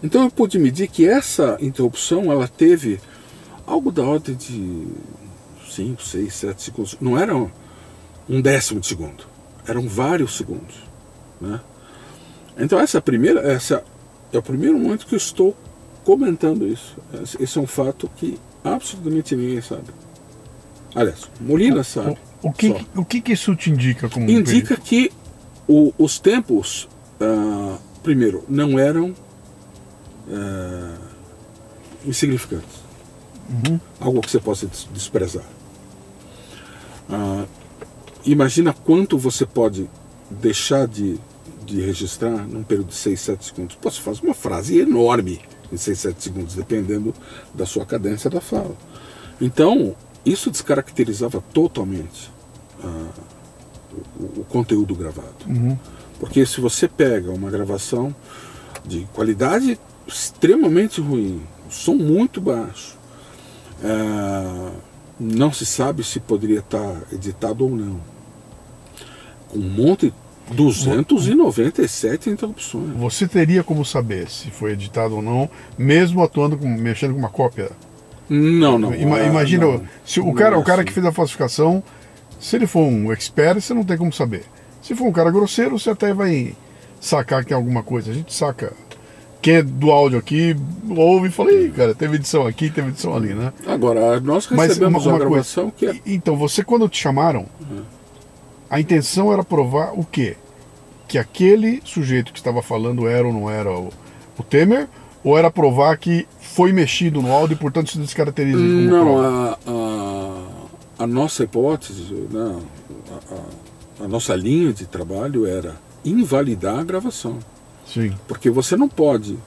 Então eu pude medir que essa interrupção, ela teve algo da ordem de 5, 6, 7 segundos. Não era um décimo de segundo, eram vários segundos. Né? Então essa é o primeiro momento que eu estou comentando isso. Esse é um fato que absolutamente ninguém sabe. Aliás, Molina sabe. O que isso te indica como indica que os tempos, primeiro, não eram insignificantes. Algo que você possa desprezar. Imagina quanto você pode deixar de registrar num período de 6, 7 segundos. Você faz uma frase enorme em 6, 7 segundos, dependendo da sua cadência da fala. Então, isso descaracterizava totalmente o conteúdo gravado. Porque se você pega uma gravação de qualidade extremamente ruim, som muito baixo, não se sabe se poderia estar editado ou não, com um monte, 297 interrupções. Você teria como saber se foi editado ou não, mesmo mexendo com uma cópia? Não. Imagina, não, se o cara que fez a falsificação, se ele for um expert, você não tem como saber. Se for um cara grosseiro, você até vai sacar que tem alguma coisa. A gente saca. Quem é do áudio aqui, ouve e fala, ih, cara, teve edição aqui, teve edição ali, né? Agora, nós recebemos uma gravação que é... Então, você, quando te chamaram, a intenção era provar o quê? Que aquele sujeito que estava falando era ou não era o Temer, ou era provar que foi mexido no áudio e, portanto, se descaracteriza como não, a nossa hipótese, né, a nossa linha de trabalho era invalidar a gravação. Sim. Porque você não pode,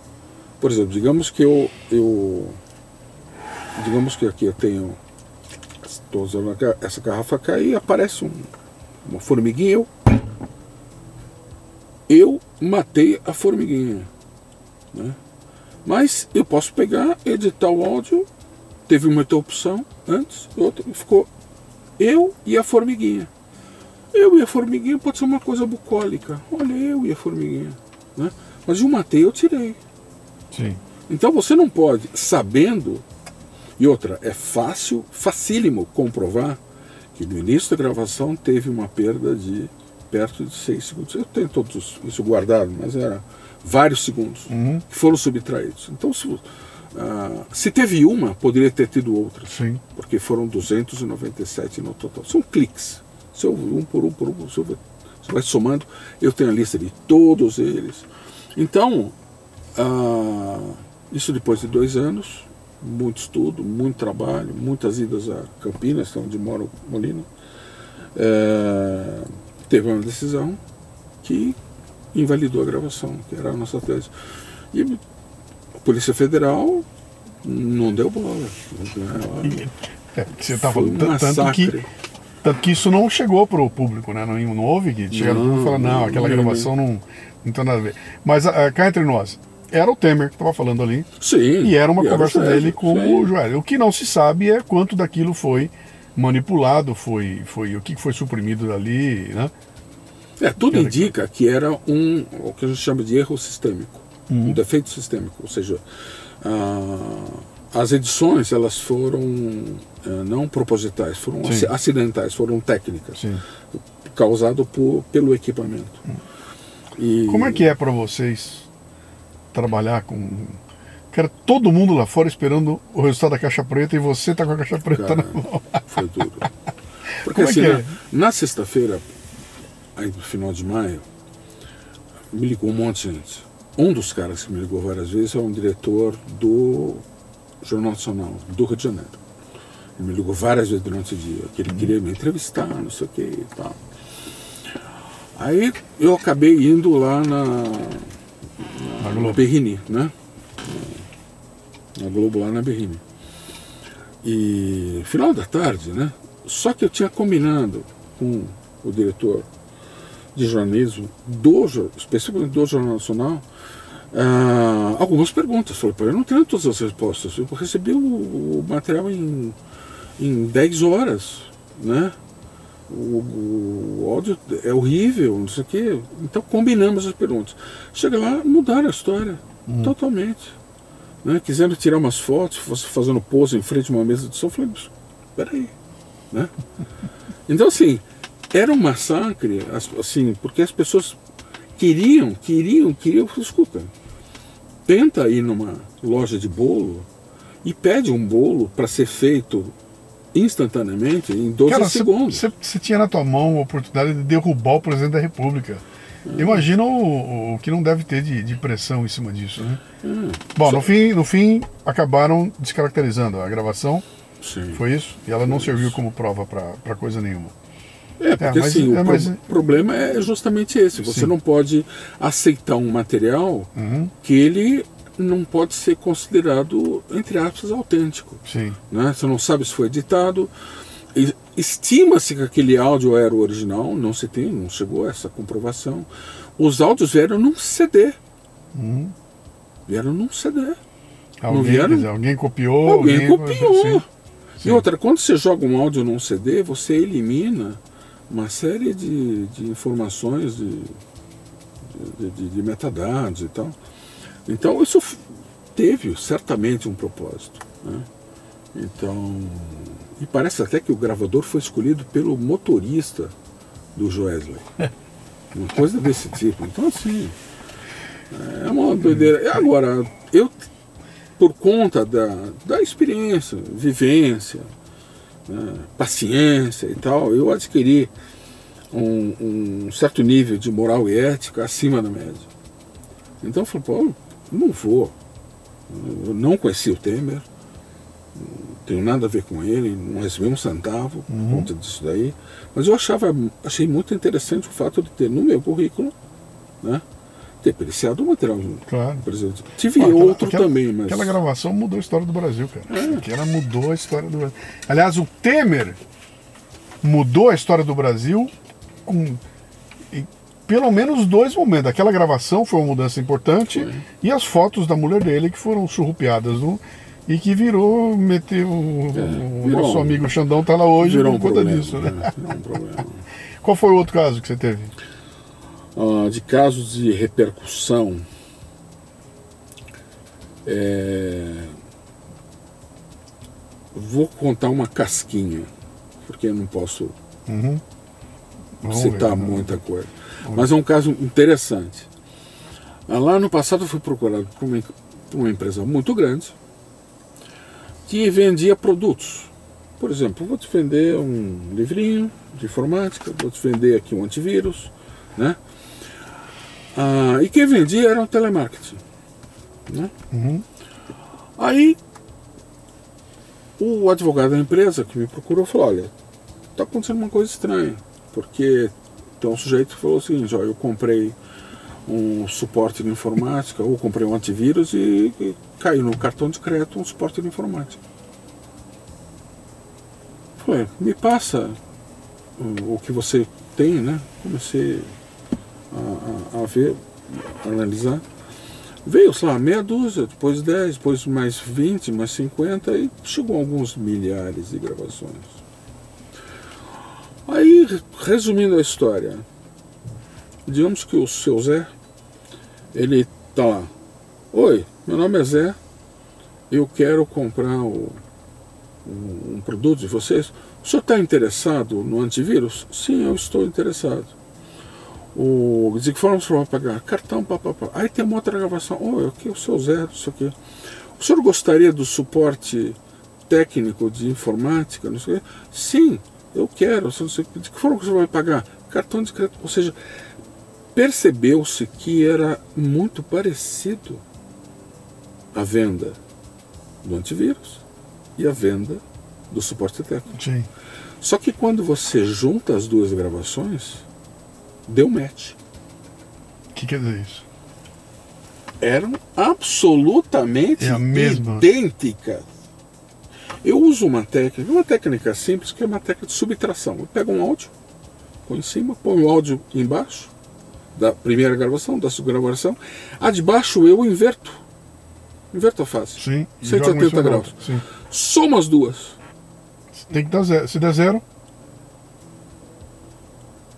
por exemplo, digamos que digamos que aqui eu tenho, estou usando essa garrafa cair e aparece uma formiguinha, eu matei a formiguinha, né? Mas eu posso pegar, editar o áudio, teve uma interrupção antes, outra, ficou eu e a formiguinha. Eu e a formiguinha pode ser uma coisa bucólica. Olha, eu e a formiguinha. Né? Mas eu matei, eu tirei. Sim. Então você não pode, sabendo, e outra, é facílimo comprovar que no início da gravação teve uma perda de perto de 6 segundos. Eu tenho todos isso guardado, mas era vários segundos que foram subtraídos. Então, se teve uma, poderia ter tido outra. Sim. Porque foram 297 no total. São cliques. Se eu, um por um, você vai somando. Eu tenho a lista de todos eles. Então, isso depois de 2 anos, muito estudo, muito trabalho, muitas idas a Campinas, onde mora o Molina, teve uma decisão que invalidou a gravação, que era a nossa tese. E a Polícia Federal não deu bola. Você tá falando tanto que isso não chegou para o público, né? Não houve que chegaram no público e falaram, não, aquela gravação não tem nada a ver. Mas cá entre nós, era o Temer que estava falando ali. Sim. E era uma conversa dele com o Joel. O que não se sabe é quanto daquilo foi manipulado, o que foi suprimido dali, né? Tudo indica que era o que a gente chama de erro sistêmico, um defeito sistêmico, ou seja, as edições elas foram não propositais, foram acidentais, foram técnicas, causado pelo equipamento. E... Como é que é para vocês trabalhar com... Cara, todo mundo lá fora esperando o resultado da caixa preta e você tá com a caixa preta na mão. Foi duro. Porque assim, na sexta-feira, aí no final de maio, me ligou um monte de gente. Um dos caras que me ligou várias vezes é um diretor do Jornal Nacional, do Rio de Janeiro. Ele me ligou várias vezes durante o dia, que ele queria me entrevistar, não sei o que e tal. Aí eu acabei indo lá na Berrini, né? Na Globo, lá na Berrini. E final da tarde, né? Só que eu tinha combinado com o diretor de jornalismo, especialmente do Jornal Nacional, algumas perguntas. Falei, eu não tenho todas as respostas. Eu recebi o material em 10 horas, né? O áudio é horrível, não sei o quê. Então combinamos as perguntas. Chega lá, mudaram a história totalmente. Né? Quiseram tirar umas fotos, fazendo pose em frente a uma mesa de som. Eu falei, peraí. Né? Então, assim, era um massacre, assim, porque as pessoas queriam. Escuta, tenta ir numa loja de bolo e pede um bolo para ser feito instantaneamente, em 12 segundos. Você tinha na tua mão a oportunidade de derrubar o presidente da República. Imagina o que não deve ter de pressão em cima disso, né? Bom, no fim acabaram descaracterizando a gravação. Sim. Foi isso? E ela não serviu como prova para coisa nenhuma. Porque o problema é justamente esse. Você não pode aceitar um material que ele não pode ser considerado, entre aspas, autêntico. Sim. Né? Você não sabe se foi editado. Estima-se que aquele áudio era o original, não chegou a essa comprovação. Os áudios vieram num CD. Vieram num CD. Alguém copiou. Alguém copiou. Sim. E outra, quando você joga um áudio num CD, você elimina uma série de informações, de metadados e tal. Então isso teve certamente um propósito. Né? Então, e parece até que o gravador foi escolhido pelo motorista do Joesley. Uma coisa desse tipo. Então, assim, é uma doideira. Agora, eu, por conta da experiência, vivência, né, paciência e tal, eu adquiri um certo nível de moral e ética acima da média. Então eu falei, não vou. Eu não conheci o Temer, não tenho nada a ver com ele, não recebi um centavo por conta disso daí, mas eu achei muito interessante o fato de ter no meu currículo, né, ter periciado o material do presidente. Tive outro também, mas... Aquela gravação mudou a história do Brasil, cara. Aquela mudou a história do Brasil. Aliás, o Temer mudou a história do Brasil com pelo menos 2 momentos. Aquela gravação foi uma mudança importante e as fotos da mulher dele que foram surrupiadas e que virou, o nosso amigo Xandão tá lá hoje por conta disso. Né? Virou um problema. Qual foi o outro caso que você teve? De casos de repercussão, vou contar uma casquinha, porque eu não posso citar muita coisa. Mas é um caso interessante. Lá no passado eu fui procurado por uma empresa muito grande que vendia produtos. Por exemplo, vou te vender um livrinho de informática, vou te vender aqui um antivírus, né? E quem vendia era o telemarketing, né? Aí o advogado da empresa que me procurou falou, olha, está acontecendo uma coisa estranha, porque tem um sujeito que falou o seguinte, eu comprei um suporte de informática, ou comprei um antivírus e caiu no cartão de crédito um suporte de informática. Falei, me passa o que você tem, né? Comecei a ver, a analisar. Veio, sei lá, meia dúzia, depois 10, depois mais 20, mais 50, e chegou a alguns milhares de gravações. Aí, resumindo a história, digamos que o seu Zé, ele tá lá. Oi, meu nome é Zé, eu quero comprar um produto de vocês. O senhor está interessado no antivírus? Sim, eu estou interessado. De que forma o senhor vai pagar? Cartão, papapá. Aí tem uma outra gravação. Aqui o seu Zé, isso aqui. O senhor gostaria do suporte técnico de informática? Não sei o quê? Sim, eu quero. De que forma o senhor vai pagar? Cartão de crédito. Ou seja, percebeu-se que era muito parecido a venda do antivírus e a venda do suporte técnico. Sim. Só que quando você junta as duas gravações, deu match. O que quer dizer isso? Eram absolutamente idênticas. Eu uso uma técnica simples, que é uma técnica de subtração. Eu pego um áudio, põe em cima, põe o áudio embaixo, da primeira gravação, da segunda gravação. A de baixo eu inverto a fase. Sim. 180 graus. Sim. Soma as duas. Tem que dar zero. Se der zero...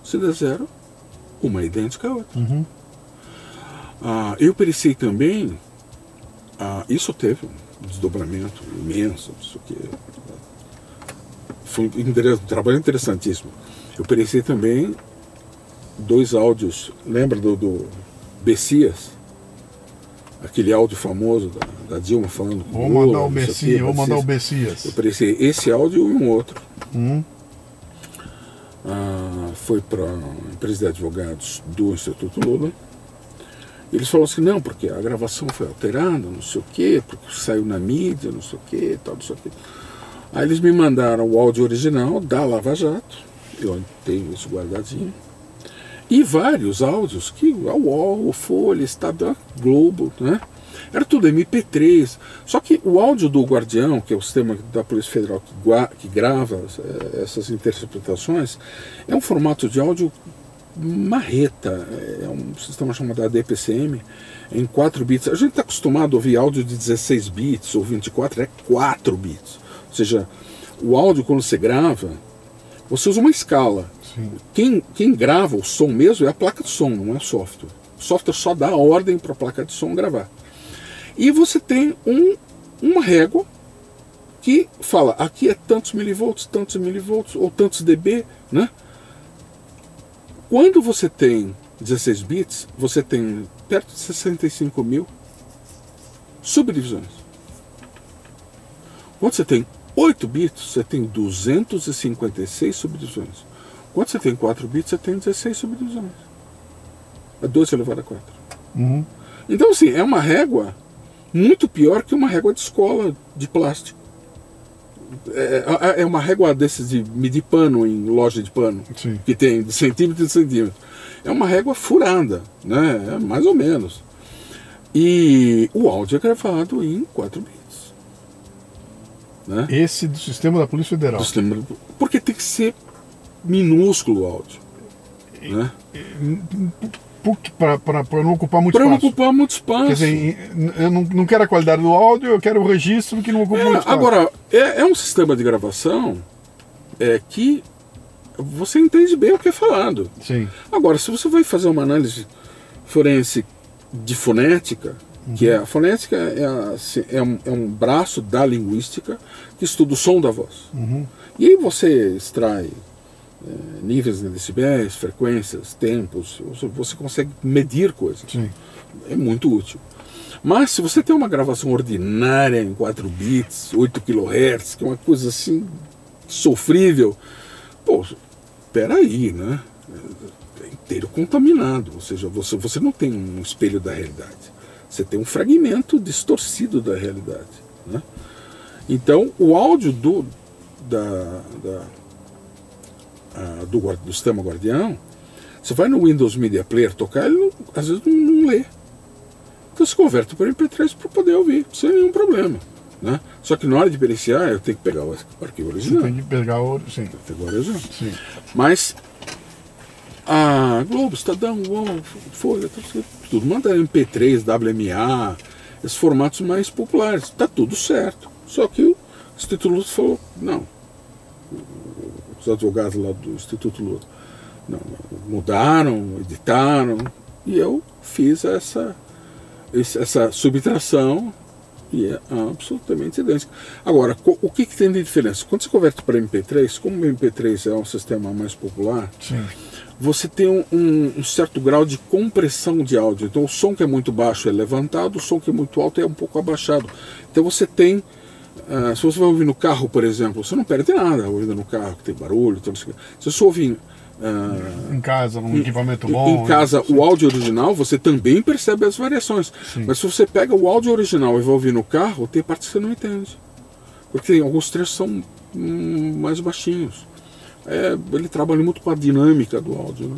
Se der zero, uma é idêntica à outra. Uhum. Eu periciei também, isso teve um desdobramento imenso, isso que foi um trabalho interessantíssimo. Eu periciei também 2 áudios, lembra do Bessias? Aquele áudio famoso da Dilma falando com Vou mandar o Bessias. Vou mandar o Bessias. Eu periciei esse áudio e um outro. Foi para a empresa de advogados do Instituto Lula. Eles falaram assim, não, porque a gravação foi alterada, não sei o quê, porque saiu na mídia, não sei o quê, tal, não sei o quê. Aí eles me mandaram o áudio original da Lava Jato, eu tenho isso guardadinho, e vários áudios que a UOL, o Folha, Estadão, Globo, né? Era tudo MP3. Só que o áudio do Guardião, que é o sistema da Polícia Federal que grava essas interceptações, é um formato de áudio marreta, é um sistema chamado ADPCM, em 4 bits. A gente está acostumado a ouvir áudio de 16 bits ou 24, é 4 bits. Ou seja, o áudio, quando você grava, você usa uma escala. Quem grava o som mesmo é a placa de som, não é o software. O software só dá a ordem para a placa de som gravar. E você tem uma régua que fala, aqui é tantos milivolts, ou tantos dB, né? Quando você tem 16 bits, você tem perto de 65 mil subdivisões. Quando você tem 8 bits, você tem 256 subdivisões. Quando você tem 4 bits, você tem 16 subdivisões. É 2 elevado a 4. Uhum. Então, assim, é uma régua muito pior que uma régua de escola de plástico. É uma régua desses de medir pano em loja de pano. Sim. Que tem de centímetro em centímetro. É uma régua furada, né? Mais ou menos. E o áudio é gravado em 4 bits. Né? Esse do sistema da Polícia Federal. Porque tem que ser minúsculo o áudio. Né? Para não ocupar muito espaço. Para não ocupar muito espaço. Quer dizer, eu não quero a qualidade do áudio, eu quero o registro que não ocupa muito espaço. Agora, é um sistema de gravação que você entende bem o que é falado. Sim. Agora, se você vai fazer uma análise forense de fonética, que a fonética é um braço da linguística que estuda o som da voz. E aí você extrai níveis de decibéis, frequências, tempos, você consegue medir coisas. Sim. É muito útil. Mas se você tem uma gravação ordinária em 4 bits, 8 kHz, que é uma coisa assim sofrível, pô, peraí, né? É inteiro contaminado, ou seja, você não tem um espelho da realidade, você tem um fragmento distorcido da realidade, né? Então, o áudio do sistema Guardião, você vai no Windows Media Player tocar, ele às vezes não lê. Então se converte para MP3 para poder ouvir, sem nenhum problema. Né? Só que na hora de periciar, eu tenho que pegar o arquivo original. Você tem que pegar o original. Sim. Mas a Globo, Estadão, UOL, Folha, tudo manda MP3, WMA, esses formatos mais populares. Está tudo certo. Só que o Instituto Lula falou, não. Os advogados lá do Instituto Lula não, mudaram, editaram, e eu fiz essa subtração e é absolutamente idêntico. Agora, o que tem de diferença? Quando você converte para MP3, como o MP3 é um sistema mais popular, sim, você tem um certo grau de compressão de áudio. Então o som que é muito baixo é levantado, o som que é muito alto é um pouco abaixado. Então você tem, se você vai ouvir no carro, por exemplo, você não perde nada ouvindo no carro, que tem barulho, tudo isso. Se você ouvir em casa, num equipamento bom. Em casa, o áudio original, você também percebe as variações. Sim. Mas se você pega o áudio original e vai ouvir no carro, tem partes que você não entende. Porque alguns trechos são mais baixinhos. Ele trabalha muito com a dinâmica do áudio. Né?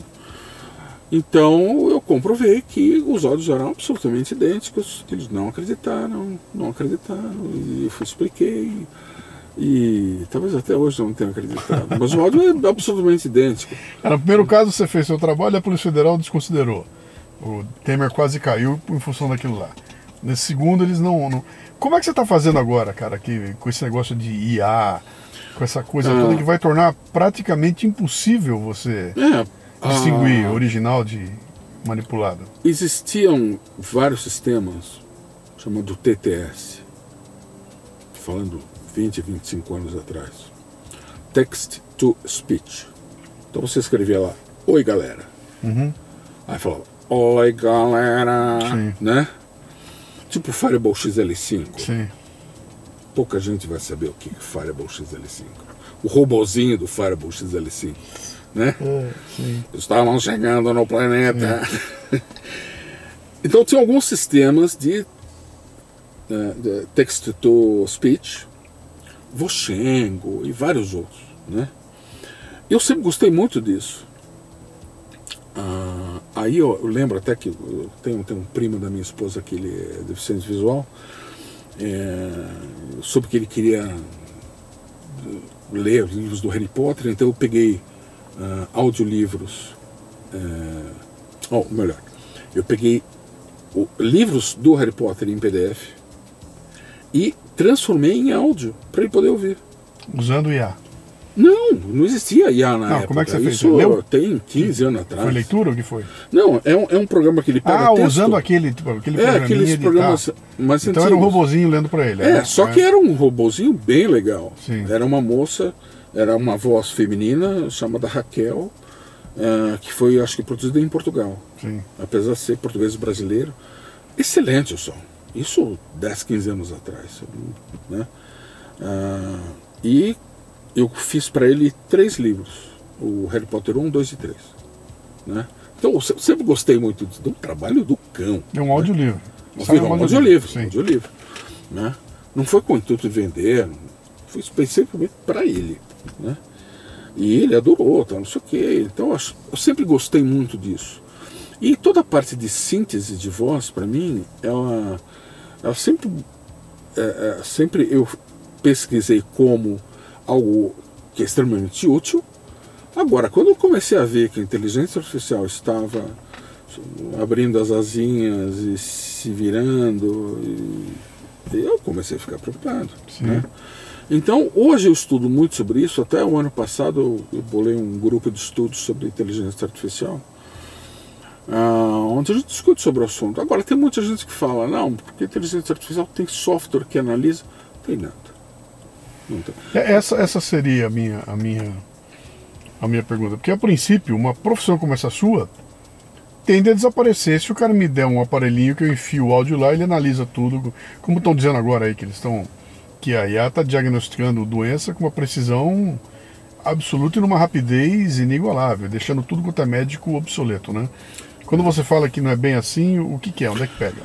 Então eu comprovei que os áudios eram absolutamente idênticos. Eles não acreditaram. E eu expliquei. E talvez até hoje eu não tenha acreditado. Mas o áudio é absolutamente idêntico. No primeiro caso você fez seu trabalho e a Polícia Federal desconsiderou. O Temer quase caiu em função daquilo lá. Nesse segundo eles não... Como é que você está fazendo agora, cara, aqui, com esse negócio de IA, com essa coisa toda que vai tornar praticamente impossível você distinguir original de manipulado? Existiam vários sistemas, chamado TTS, falando 20, 25 anos atrás. Text to Speech. Então você escrevia lá, oi galera. Aí falava, oi galera. Sim. Né? Tipo Fireball XL5. Sim. Pouca gente vai saber o que é Fireball XL5. O robozinho do Fireball XL5. Né? Sim. Estavam chegando no planeta. Então tinha alguns sistemas de text to speech, Vochengo e vários outros, né? Eu sempre gostei muito disso. Aí eu lembro até que eu tenho um primo da minha esposa que ele é deficiente visual, soube que ele queria ler os livros do Harry Potter, então eu peguei audiolivros, melhor, eu peguei livros do Harry Potter em PDF e transformei em áudio para ele poder ouvir. Usando IA? Não existia IA na época. Como é que você fez? Isso Leu? Tem 15 anos atrás. Foi leitura ou o que foi? Não, é um programa que ele pega texto. Usando aquele programinha aqueles programas mais então antigos. era um robozinho lendo para ele. Só que era um robozinho bem legal. Sim. Era uma moça, era uma voz feminina chamada Raquel, que foi, acho que, produzida em Portugal. Sim. Apesar de ser português brasileiro. Excelente o som. Isso 10, 15 anos atrás. Né? E eu fiz para ele 3 livros. O Harry Potter 1, 2 e 3. Né? Então eu sempre gostei muito do trabalho do cão. É um audiolivro. Um audiolivro. Né? Não foi com o intuito de vender, foi especificamente para ele. Né? E ele adorou, não sei o quê. Então eu sempre gostei muito disso. E toda a parte de síntese de voz, para mim, ela sempre eu pesquisei como algo que é extremamente útil. Agora, quando eu comecei a ver que a inteligência artificial estava abrindo as asinhas e se virando, eu comecei a ficar preocupado. Né? Então, hoje eu estudo muito sobre isso. Até o ano passado eu bolei um grupo de estudos sobre inteligência artificial, onde a gente discute sobre o assunto. Agora, tem muita gente que fala, não, porque a inteligência artificial tem software que analisa. Não tem nada. Não tem. Essa seria a minha pergunta. Porque, a princípio, uma profissão como essa sua tende a desaparecer se o cara me der um aparelhinho que eu enfio o áudio lá e ele analisa tudo. Como estão dizendo agora aí, que a IA está diagnosticando doença com uma precisão absoluta e numa rapidez inigualável, deixando tudo quanto é médico obsoleto, né? Quando você fala que não é bem assim, o que é? Onde é que pega?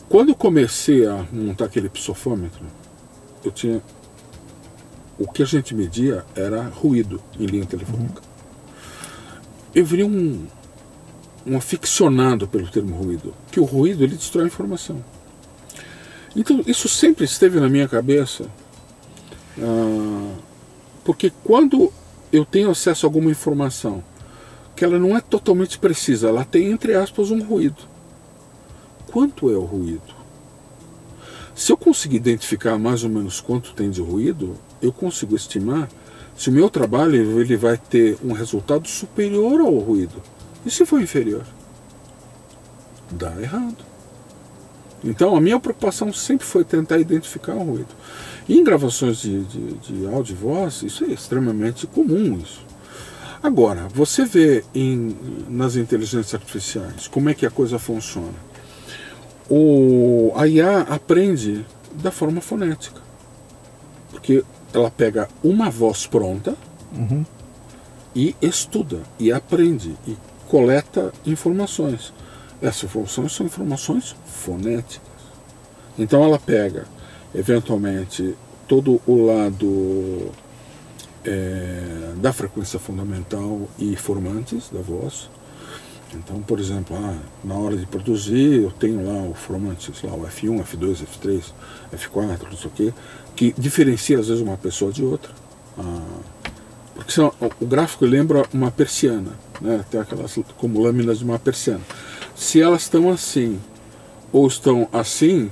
Quando eu comecei a montar aquele psofômetro, eu tinha... O que a gente media era ruído em linha telefônica. Eu virei um aficionado pelo termo ruído, que o ruído ele destrói a informação. Então isso sempre esteve na minha cabeça, porque quando eu tenho acesso a alguma informação que ela não é totalmente precisa, ela tem, entre aspas, um ruído. Quanto é o ruído? Se eu conseguir identificar mais ou menos quanto tem de ruído, eu consigo estimar se o meu trabalho ele vai ter um resultado superior ao ruído. E se for inferior? Dá errado. Então a minha preocupação sempre foi tentar identificar o ruído. E em gravações de áudio e voz, isso é extremamente comum. Isso. Agora, você vê nas inteligências artificiais como é que a coisa funciona. A IA aprende da forma fonética. Porque ela pega uma voz pronta e estuda, e aprende, e coleta informações. Essas informações são informações fonéticas. Então ela pega, eventualmente, todo o lado da frequência fundamental e formantes da voz, Então, por exemplo, na hora de produzir, eu tenho lá o formante, sei lá, o F1, F2, F3, F4, não sei o quê, que diferencia às vezes uma pessoa de outra. Porque senão, o gráfico lembra uma persiana, né? Tem aquelas como lâminas de uma persiana. Se elas estão assim ou estão assim,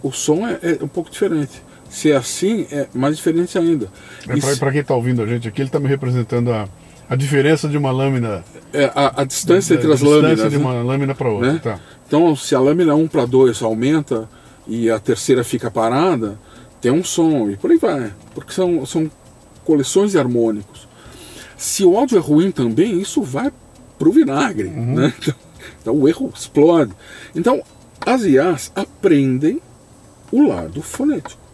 o som é um pouco diferente. Se é assim, é mais diferente ainda. Para quem está ouvindo a gente aqui, ele está me representando a diferença de uma lâmina. A distância entre as lâminas. De uma lâmina para outra. Né? Tá. Então, se a lâmina 1 para 2 aumenta e a terceira fica parada, tem um som e por aí vai. Porque são coleções de harmônicos. Se o áudio é ruim também, isso vai pro vinagre. Né? Então o erro explode. Então, as IAs aprendem o lado fonético.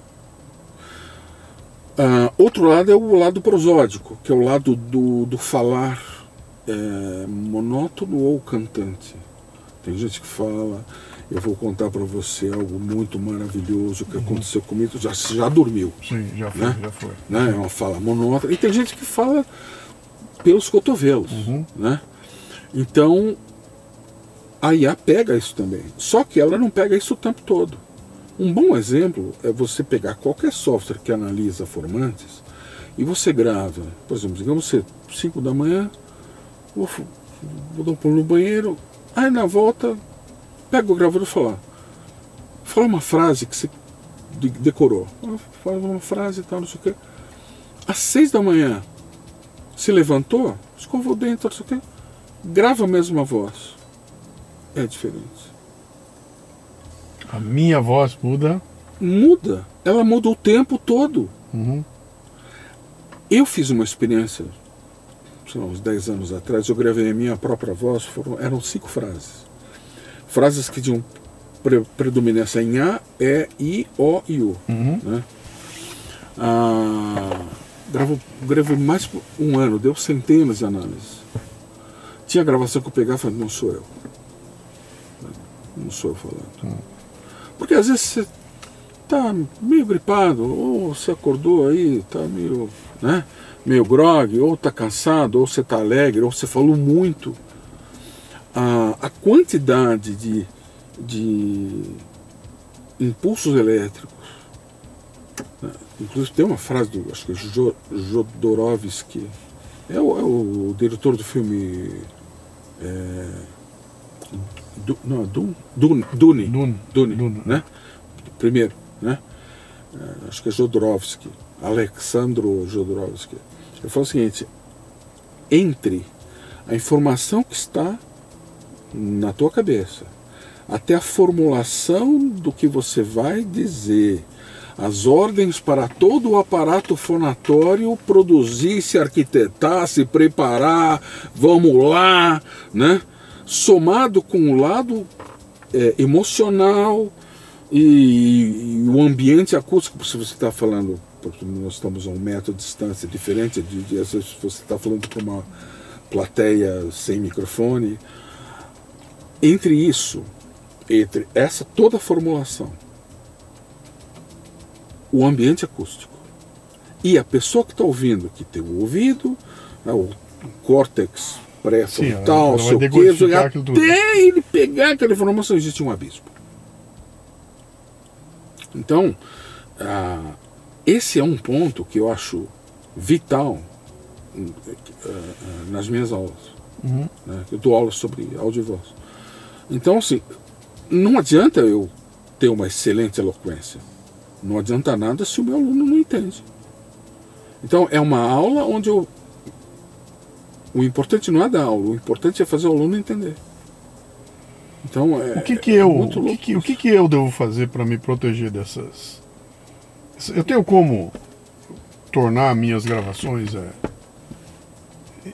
Outro lado é o lado prosódico, que é o lado do falar monótono ou cantante. Tem gente que fala, eu vou contar para você algo muito maravilhoso que aconteceu comigo, já dormiu. Sim, já foi, né? já foi. Né? É uma fala monótona. E tem gente que fala pelos cotovelos. Né? Então, a IA pega isso também. Só que ela não pega isso o tempo todo. Um bom exemplo é você pegar qualquer software que analisa formantes e você grava, por exemplo, digamos você 5 da manhã, vou dar um pulo no banheiro, aí na volta, pega o gravador e fala uma frase que você decorou. Fala uma frase e tal, não sei o quê. Às 6 da manhã, se levantou, escovou o dente, não sei o quê, grava a mesma voz. É diferente. A minha voz muda? Muda. Ela muda o tempo todo. Eu fiz uma experiência, sei lá, uns 10 anos atrás, eu gravei a minha própria voz, eram 5 frases. Frases que tinham predominância em A, E, I, O e U. Né? Gravei mais por um ano, deu centenas de análises. Tinha gravação que eu pegava e falava, não sou eu. Não sou eu falando. Porque às vezes você tá meio gripado, ou você acordou aí, tá meio grogue, ou tá cansado, ou você tá alegre, ou você falou muito. A quantidade de impulsos elétricos, né? Inclusive tem uma frase do, acho que é Jodorowsky, é o diretor do filme Dune, né? Primeiro, né? Acho que é Jodorowsky, Alexandro Jodorowsky. Ele fala o seguinte: entre a informação que está na tua cabeça até a formulação do que você vai dizer, as ordens para todo o aparato fonatório produzir, se arquitetar, se preparar, vamos lá, né? Somado com o lado emocional e o ambiente acústico, se você está falando, porque nós estamos a 1 metro de distância, diferente às vezes você está falando para uma plateia sem microfone. Entre essa toda a formulação, o ambiente acústico e a pessoa que está ouvindo, que tem o ouvido, o córtex pré-frontal, seu queijo, até ele pegar aquela informação, existe um abismo. Então, esse é um ponto que eu acho vital nas minhas aulas. Né? Eu dou aulas sobre áudio e voz. Então, assim, não adianta eu ter uma excelente eloquência. Não adianta nada se o meu aluno não entende. Então, é uma aula onde o importante não é dar aula, o importante é fazer o aluno entender. Então, o que eu devo fazer para me proteger dessas? Eu tenho como tornar minhas gravações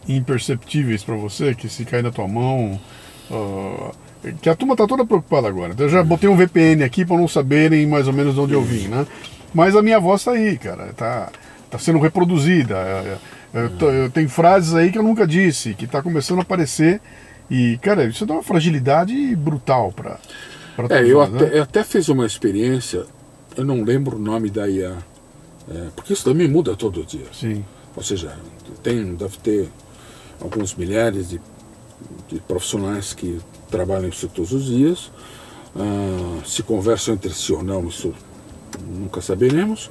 imperceptíveis para você, que se cair na tua mão, que a turma tá toda preocupada agora. Eu já botei um VPN aqui para não saberem mais ou menos de onde eu vim, né? Mas a minha voz tá aí, cara, tá sendo reproduzida. Eu tenho frases aí que eu nunca disse, que tá começando a aparecer. E, cara, isso dá uma fragilidade brutal para eu até fiz uma experiência, eu não lembro o nome da IA, porque isso também muda todo dia. Sim. Ou seja, deve ter alguns milhares de de profissionais que trabalham isso todos os dias. Se conversam entre si ou não, isso nunca saberemos.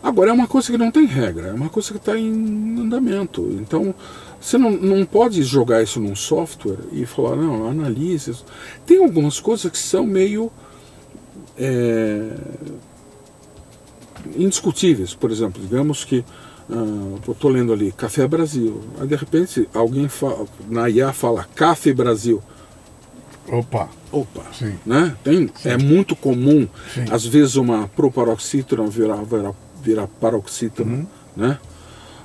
Agora, é uma coisa que não tem regra, é uma coisa que está em andamento. Então, você não pode jogar isso num software e falar, não, analise isso. Tem algumas coisas que são meio indiscutíveis. Por exemplo, digamos que eu estou lendo ali Café Brasil, aí de repente alguém na IA fala Café Brasil. Opa, sim. Né? Sim. É muito comum, Sim. às vezes, uma proparoxítona virar paroxítona, né?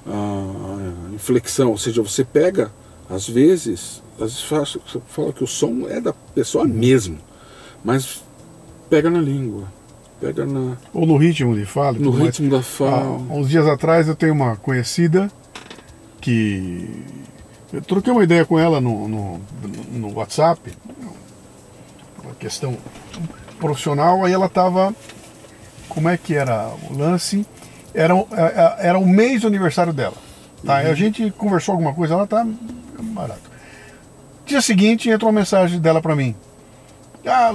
A inflexão, ou seja, você pega, às vezes você fala que o som é da pessoa mesmo, mas pega na língua, pega na... Ou no ritmo de fala. No ritmo da fala. Uns dias atrás eu tenho uma conhecida que... Eu troquei uma ideia com ela no WhatsApp, uma questão profissional, aí ela estava... Como é que era o lance? Era o mês do aniversário dela. Tá? A gente conversou alguma coisa, ela tá barato. Dia seguinte entrou uma mensagem dela para mim.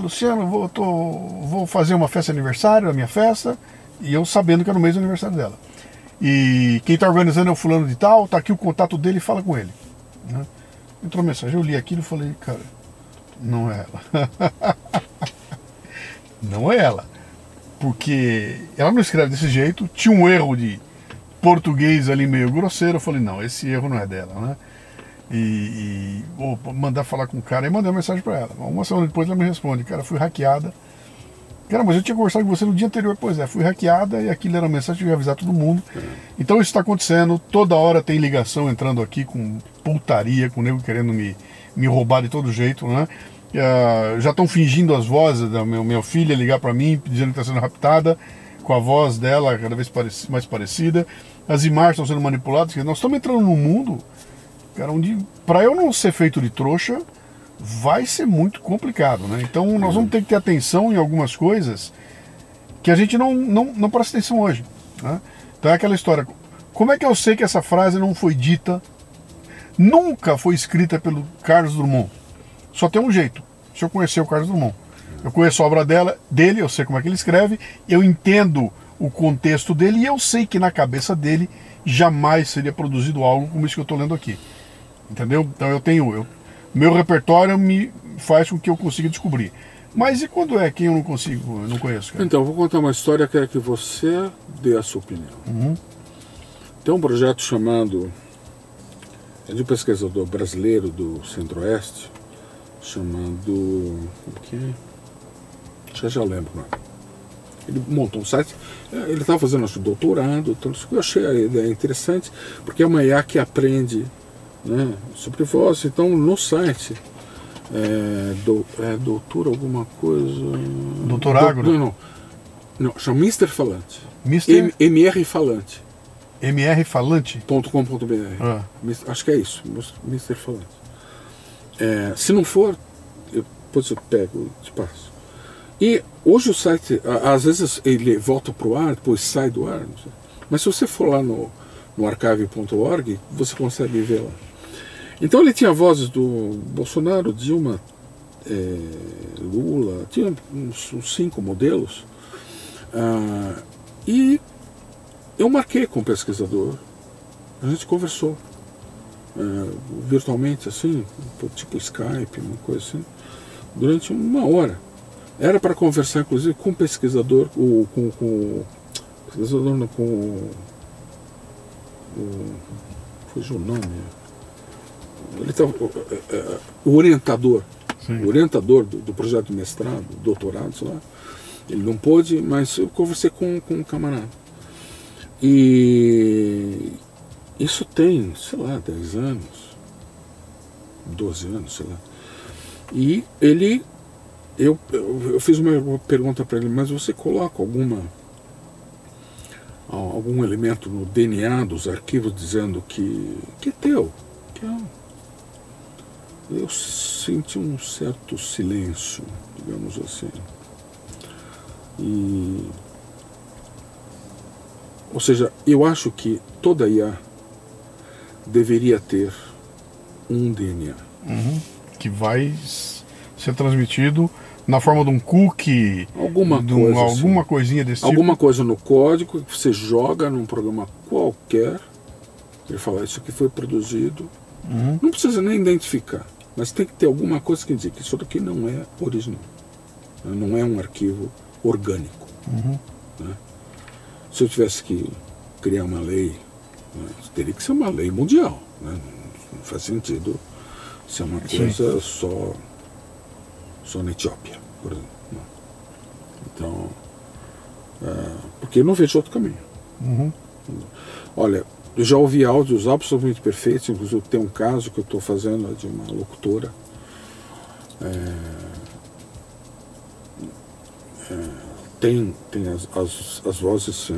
Luciano, vou fazer uma festa de aniversário, a minha festa, e eu sabendo que era o mês do aniversário dela. E quem está organizando é o fulano de tal, tá aqui o contato dele, fala com ele. Né? Entrou uma mensagem, eu li aquilo e falei, cara, não é ela. Não é ela. Porque ela não escreve desse jeito, tinha um erro de português ali meio grosseiro, eu falei, não, esse erro não é dela, né? Vou mandar falar com o cara, e mandei uma mensagem para ela. Uma semana depois ela me responde, cara, fui hackeada. Cara, mas eu tinha conversado com você no dia anterior. Pois é, fui hackeada e aquilo era uma mensagem que eu ia avisar todo mundo. Então isso está acontecendo, toda hora tem ligação entrando aqui com putaria, com o nego querendo me roubar de todo jeito, né? Já estão fingindo as vozes da minha filha ligar para mim, dizendo que está sendo raptada, com a voz dela cada vez mais parecida. As imagens estão sendo manipuladas. Nós estamos entrando num mundo, cara, onde, para eu não ser feito de trouxa, vai ser muito complicado, né? Então nós vamos ter que ter atenção em algumas coisas que a gente não presta atenção hoje, né? Então é aquela história, como é que eu sei que essa frase não foi dita, nunca foi escrita pelo Carlos Drummond? Só tem um jeito, se eu conhecer o Carlos Drummond. Eu conheço a obra dele, eu sei como é que ele escreve, eu entendo o contexto dele e eu sei que na cabeça dele jamais seria produzido algo como isso que eu estou lendo aqui. Entendeu? Então meu repertório me faz com que eu consiga descobrir. Mas e quando é quem eu não conheço? Cara? Então, eu vou contar uma história, quero que você dê a sua opinião. Tem um projeto chamado, é de um pesquisador brasileiro do Centro-Oeste, chamado, como que é? Já lembro, não. Ele montou um site, ele estava fazendo nosso doutorado, então eu achei a ideia interessante, porque é uma IA que aprende, né, sobre voz. Então no site doutor alguma coisa, Doutor Agro? Não, chama Mister Falante. MR Falante. MR Falante? .com.br. Acho que é isso, Mister Falante. Se não for, depois eu pego e te passo. E hoje o site, às vezes ele volta para o ar, depois sai do ar, não sei. Mas se você for lá no archive.org, você consegue ver lá. Então ele tinha vozes do Bolsonaro, Dilma, Lula, tinha uns 5 modelos. E eu marquei com o pesquisador, a gente conversou virtualmente, assim, tipo Skype, uma coisa assim, durante 1 hora. Era para conversar, inclusive, com o pesquisador, fugiu o nome. Ele estava, o orientador, Sim. O orientador do projeto de mestrado, doutorado, sei lá. Ele não pôde, mas eu conversei com um camarada. E isso tem, sei lá, 10 anos, 12 anos, sei lá. E eu fiz uma pergunta para ele, mas você coloca algum elemento no DNA dos arquivos dizendo que é teu? Eu senti um certo silêncio, digamos assim. Ou seja, eu acho que toda IA deveria ter um DNA. Que vai ser transmitido na forma de um cookie, alguma coisinha desse tipo. Alguma coisa no código que você joga num programa qualquer. Ele fala, isso aqui foi produzido. Não precisa nem identificar, mas tem que ter alguma coisa que dizer que isso daqui não é original. Não é um arquivo orgânico. Né? Se eu tivesse que criar uma lei, né, teria que ser uma lei mundial. Né? Não faz sentido ser uma coisa só na Etiópia, por exemplo. Não. Então, porque eu não vejo outro caminho. Olha, eu já ouvi áudios absolutamente perfeitos, inclusive tem um caso que eu estou fazendo de uma locutora. Tem as vozes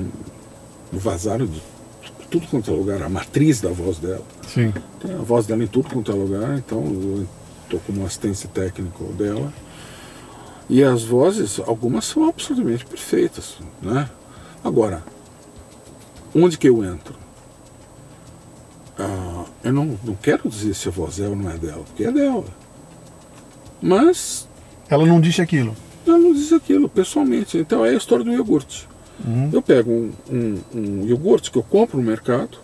vazaram de tudo quanto é lugar, a matriz da voz dela. Sim. Tem a voz dela em tudo quanto é lugar, então eu estou como assistente técnico dela. E as vozes, algumas são absolutamente perfeitas, né? Agora, onde que eu entro? Eu não quero dizer se a voz é ou não é dela, porque é dela. Mas... ela não disse aquilo. Ela não disse aquilo, pessoalmente. Então é a história do iogurte. Eu pego um iogurte que eu compro no mercado,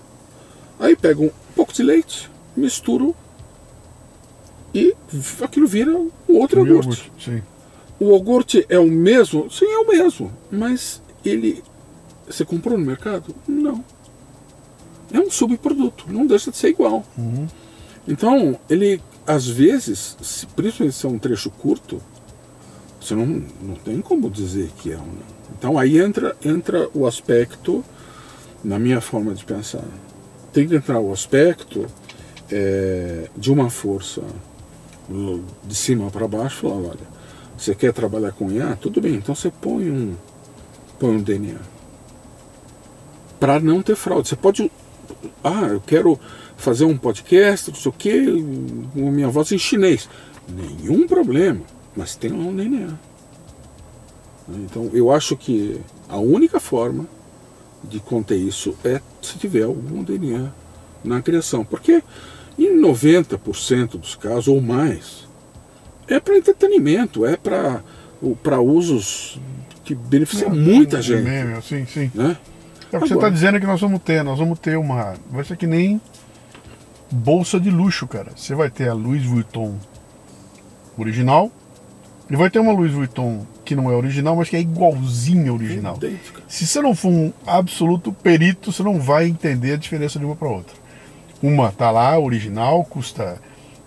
aí pego um pouco de leite, misturo e aquilo vira um outro iogurte. Sim. O iogurte é o mesmo? Sim, é o mesmo. Mas você comprou no mercado? Não. É um subproduto, não deixa de ser igual. Então, ele, às vezes, principalmente se é um trecho curto, você não tem como dizer que é ou não. Então aí entra o aspecto, na minha forma de pensar, tem que entrar o aspecto de uma força de cima para baixo, falar, olha, você quer trabalhar com IA? Tudo bem, então você põe um DNA. Para não ter fraude. Você pode... eu quero fazer um podcast, não sei o quê, com minha voz em chinês. Nenhum problema, mas tem lá um DNA. Então, eu acho que a única forma de conter isso é se tiver algum DNA na criação. Porque em 90% dos casos, ou mais, é para entretenimento, é para usos que beneficiam muita gente. Sim, sim. Né? É o que você está dizendo que nós vamos ter uma... vai ser que nem bolsa de luxo, cara. Você vai ter a Louis Vuitton original e vai ter uma Louis Vuitton que não é original, mas que é igualzinha ao original. Se você não for um absoluto perito, você não vai entender a diferença de uma para outra. Uma tá lá, original, custa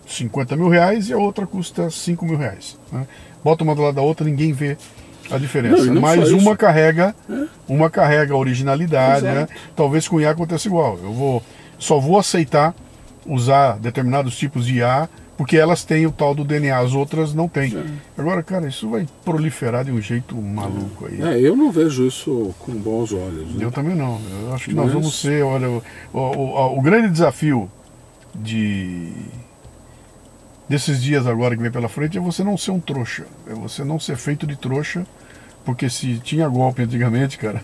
50 mil reais e a outra custa 5 mil reais. Né? Bota uma do lado da outra, ninguém vê a diferença. Mas uma carrega a originalidade, né? Talvez com IA aconteça igual. Só vou aceitar usar determinados tipos de IA porque elas têm o tal do DNA, as outras não têm. Agora, cara, isso vai proliferar de um jeito maluco aí. Eu não vejo isso com bons olhos. Né? Eu também não. Eu acho que nós vamos ser, olha, o grande desafio desses dias agora que vem pela frente é você não ser um trouxa. É você não ser feito de trouxa, porque se tinha golpe antigamente, cara,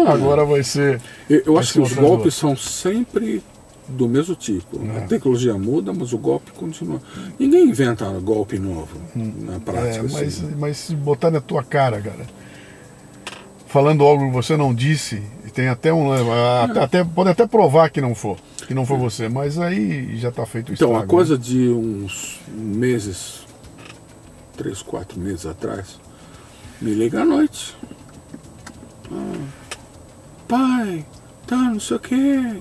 agora vai ser... Eu acho que os golpes são sempre do mesmo tipo. A tecnologia muda, mas o golpe continua. Ninguém inventa golpe novo na prática. Mas se botar na tua cara, cara, falando algo que você não disse, tem até pode até provar que não foi você, mas aí já está feito o estrago. Então, a coisa de uns meses, 3, 4 meses atrás, me liga à noite. Pai, não sei o quê.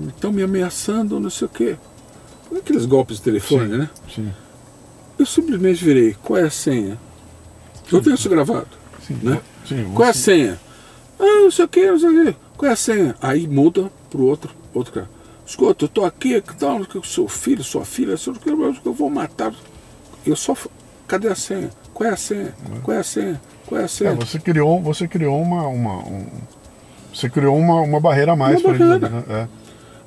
Estão me ameaçando, não sei o quê. Aqueles golpes de telefone, né? Sim. Eu simplesmente virei, qual é a senha? Eu tenho isso gravado. Sim, né? Sim, qual é a senha? Não sei o quê, não sei o quê. Qual é a senha? Aí muda pro outro cara. Escuta, eu tô aqui, que tal, seu filho, sua filha, eu vou matar. Cadê a senha? Qual é a senha? Qual é a senha? Qual é a senha? Você criou uma barreira a mais para ele. Né?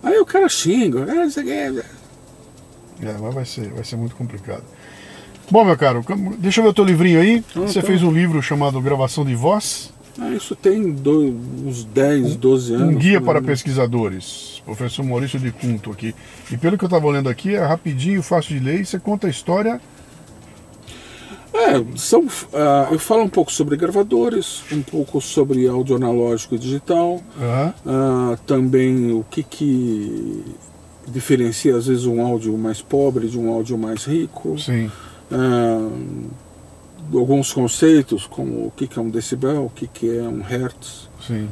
Aí o cara xinga, mas vai ser muito complicado. Bom, meu caro, deixa eu ver o teu livrinho aí. Você fez um livro chamado Gravação de Voz. Isso tem uns 10, 12 anos. Um guia para pesquisadores, professor Maurício de Cunto aqui. E pelo que eu estava lendo aqui, é rapidinho, fácil de ler, e você conta a história. Eu falo um pouco sobre gravadores, um pouco sobre áudio analógico e digital, também o que diferencia às vezes um áudio mais pobre de um áudio mais rico. Sim. Alguns conceitos, como o que é um decibel, o que é um hertz, Sim.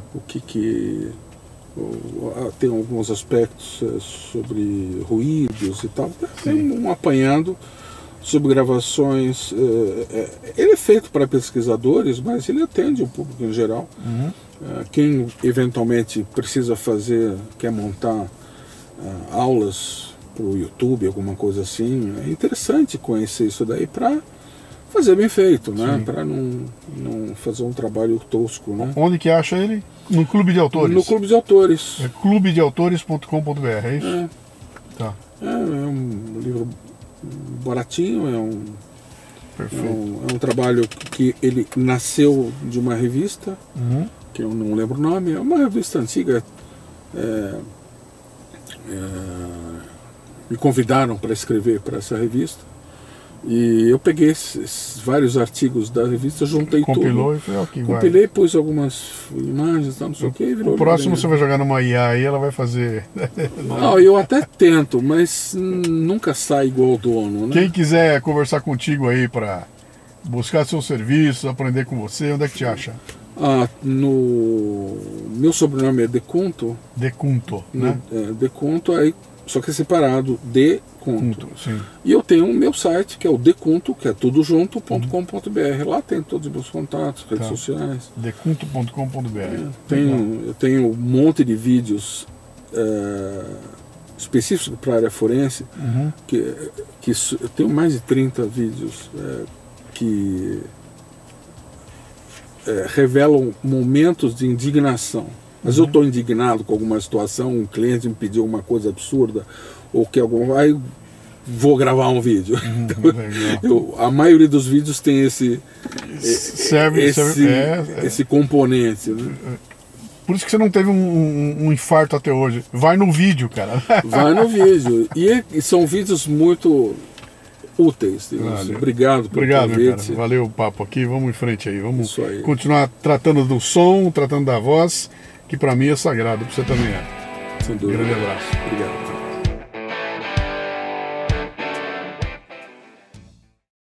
tem alguns aspectos sobre ruídos e tal. Tem um apanhado sobre gravações. Ele é feito para pesquisadores, mas ele atende o público em geral. Quem eventualmente precisa quer montar aulas para o YouTube, alguma coisa assim, é interessante conhecer isso daí para fazer bem feito, né? Para não fazer um trabalho tosco, né? Onde que acha ele? No Clube de Autores? No Clube de Autores. É clubedeautores.com.br, é isso? Tá. É um livro baratinho, é um trabalho que ele nasceu de uma revista, que eu não lembro o nome, é uma revista antiga. Me convidaram para escrever para essa revista. E eu peguei vários artigos da revista, juntei compilou tudo. E falei, okay, compilei, pus algumas imagens, não sei o que. O próximo você vai jogar numa IA e ela vai fazer. Não, eu até tento, mas nunca sai igual o dono, né? Quem quiser conversar contigo aí para buscar seus serviços, aprender com você, onde é que te acha? No meu sobrenome é De Cunto. De Cunto, né? De Cunto, aí, só que é separado, De Cunto. Sim. E eu tenho o meu site, que é o Decunto, que é tudo junto.com.br. Lá tem todos os meus contatos, redes sociais. Decunto.com.br. Eu tenho um monte de vídeos específicos para a área forense, que eu tenho mais de 30 vídeos que revelam momentos de indignação. Mas eu estou indignado com alguma situação, um cliente me pediu uma coisa absurda, ou que aí vou gravar um vídeo. A maioria dos vídeos tem esse componente. Né? Por isso que você não teve um infarto até hoje. Vai no vídeo, cara. Vai no vídeo. E são vídeos muito úteis. Obrigado pelo convite. Cara. Valeu o papo aqui. Vamos em frente aí. Vamos continuar tratando do som, tratando da voz, que para mim é sagrado, para você também é. Sem dúvida. Grande abraço. Obrigado.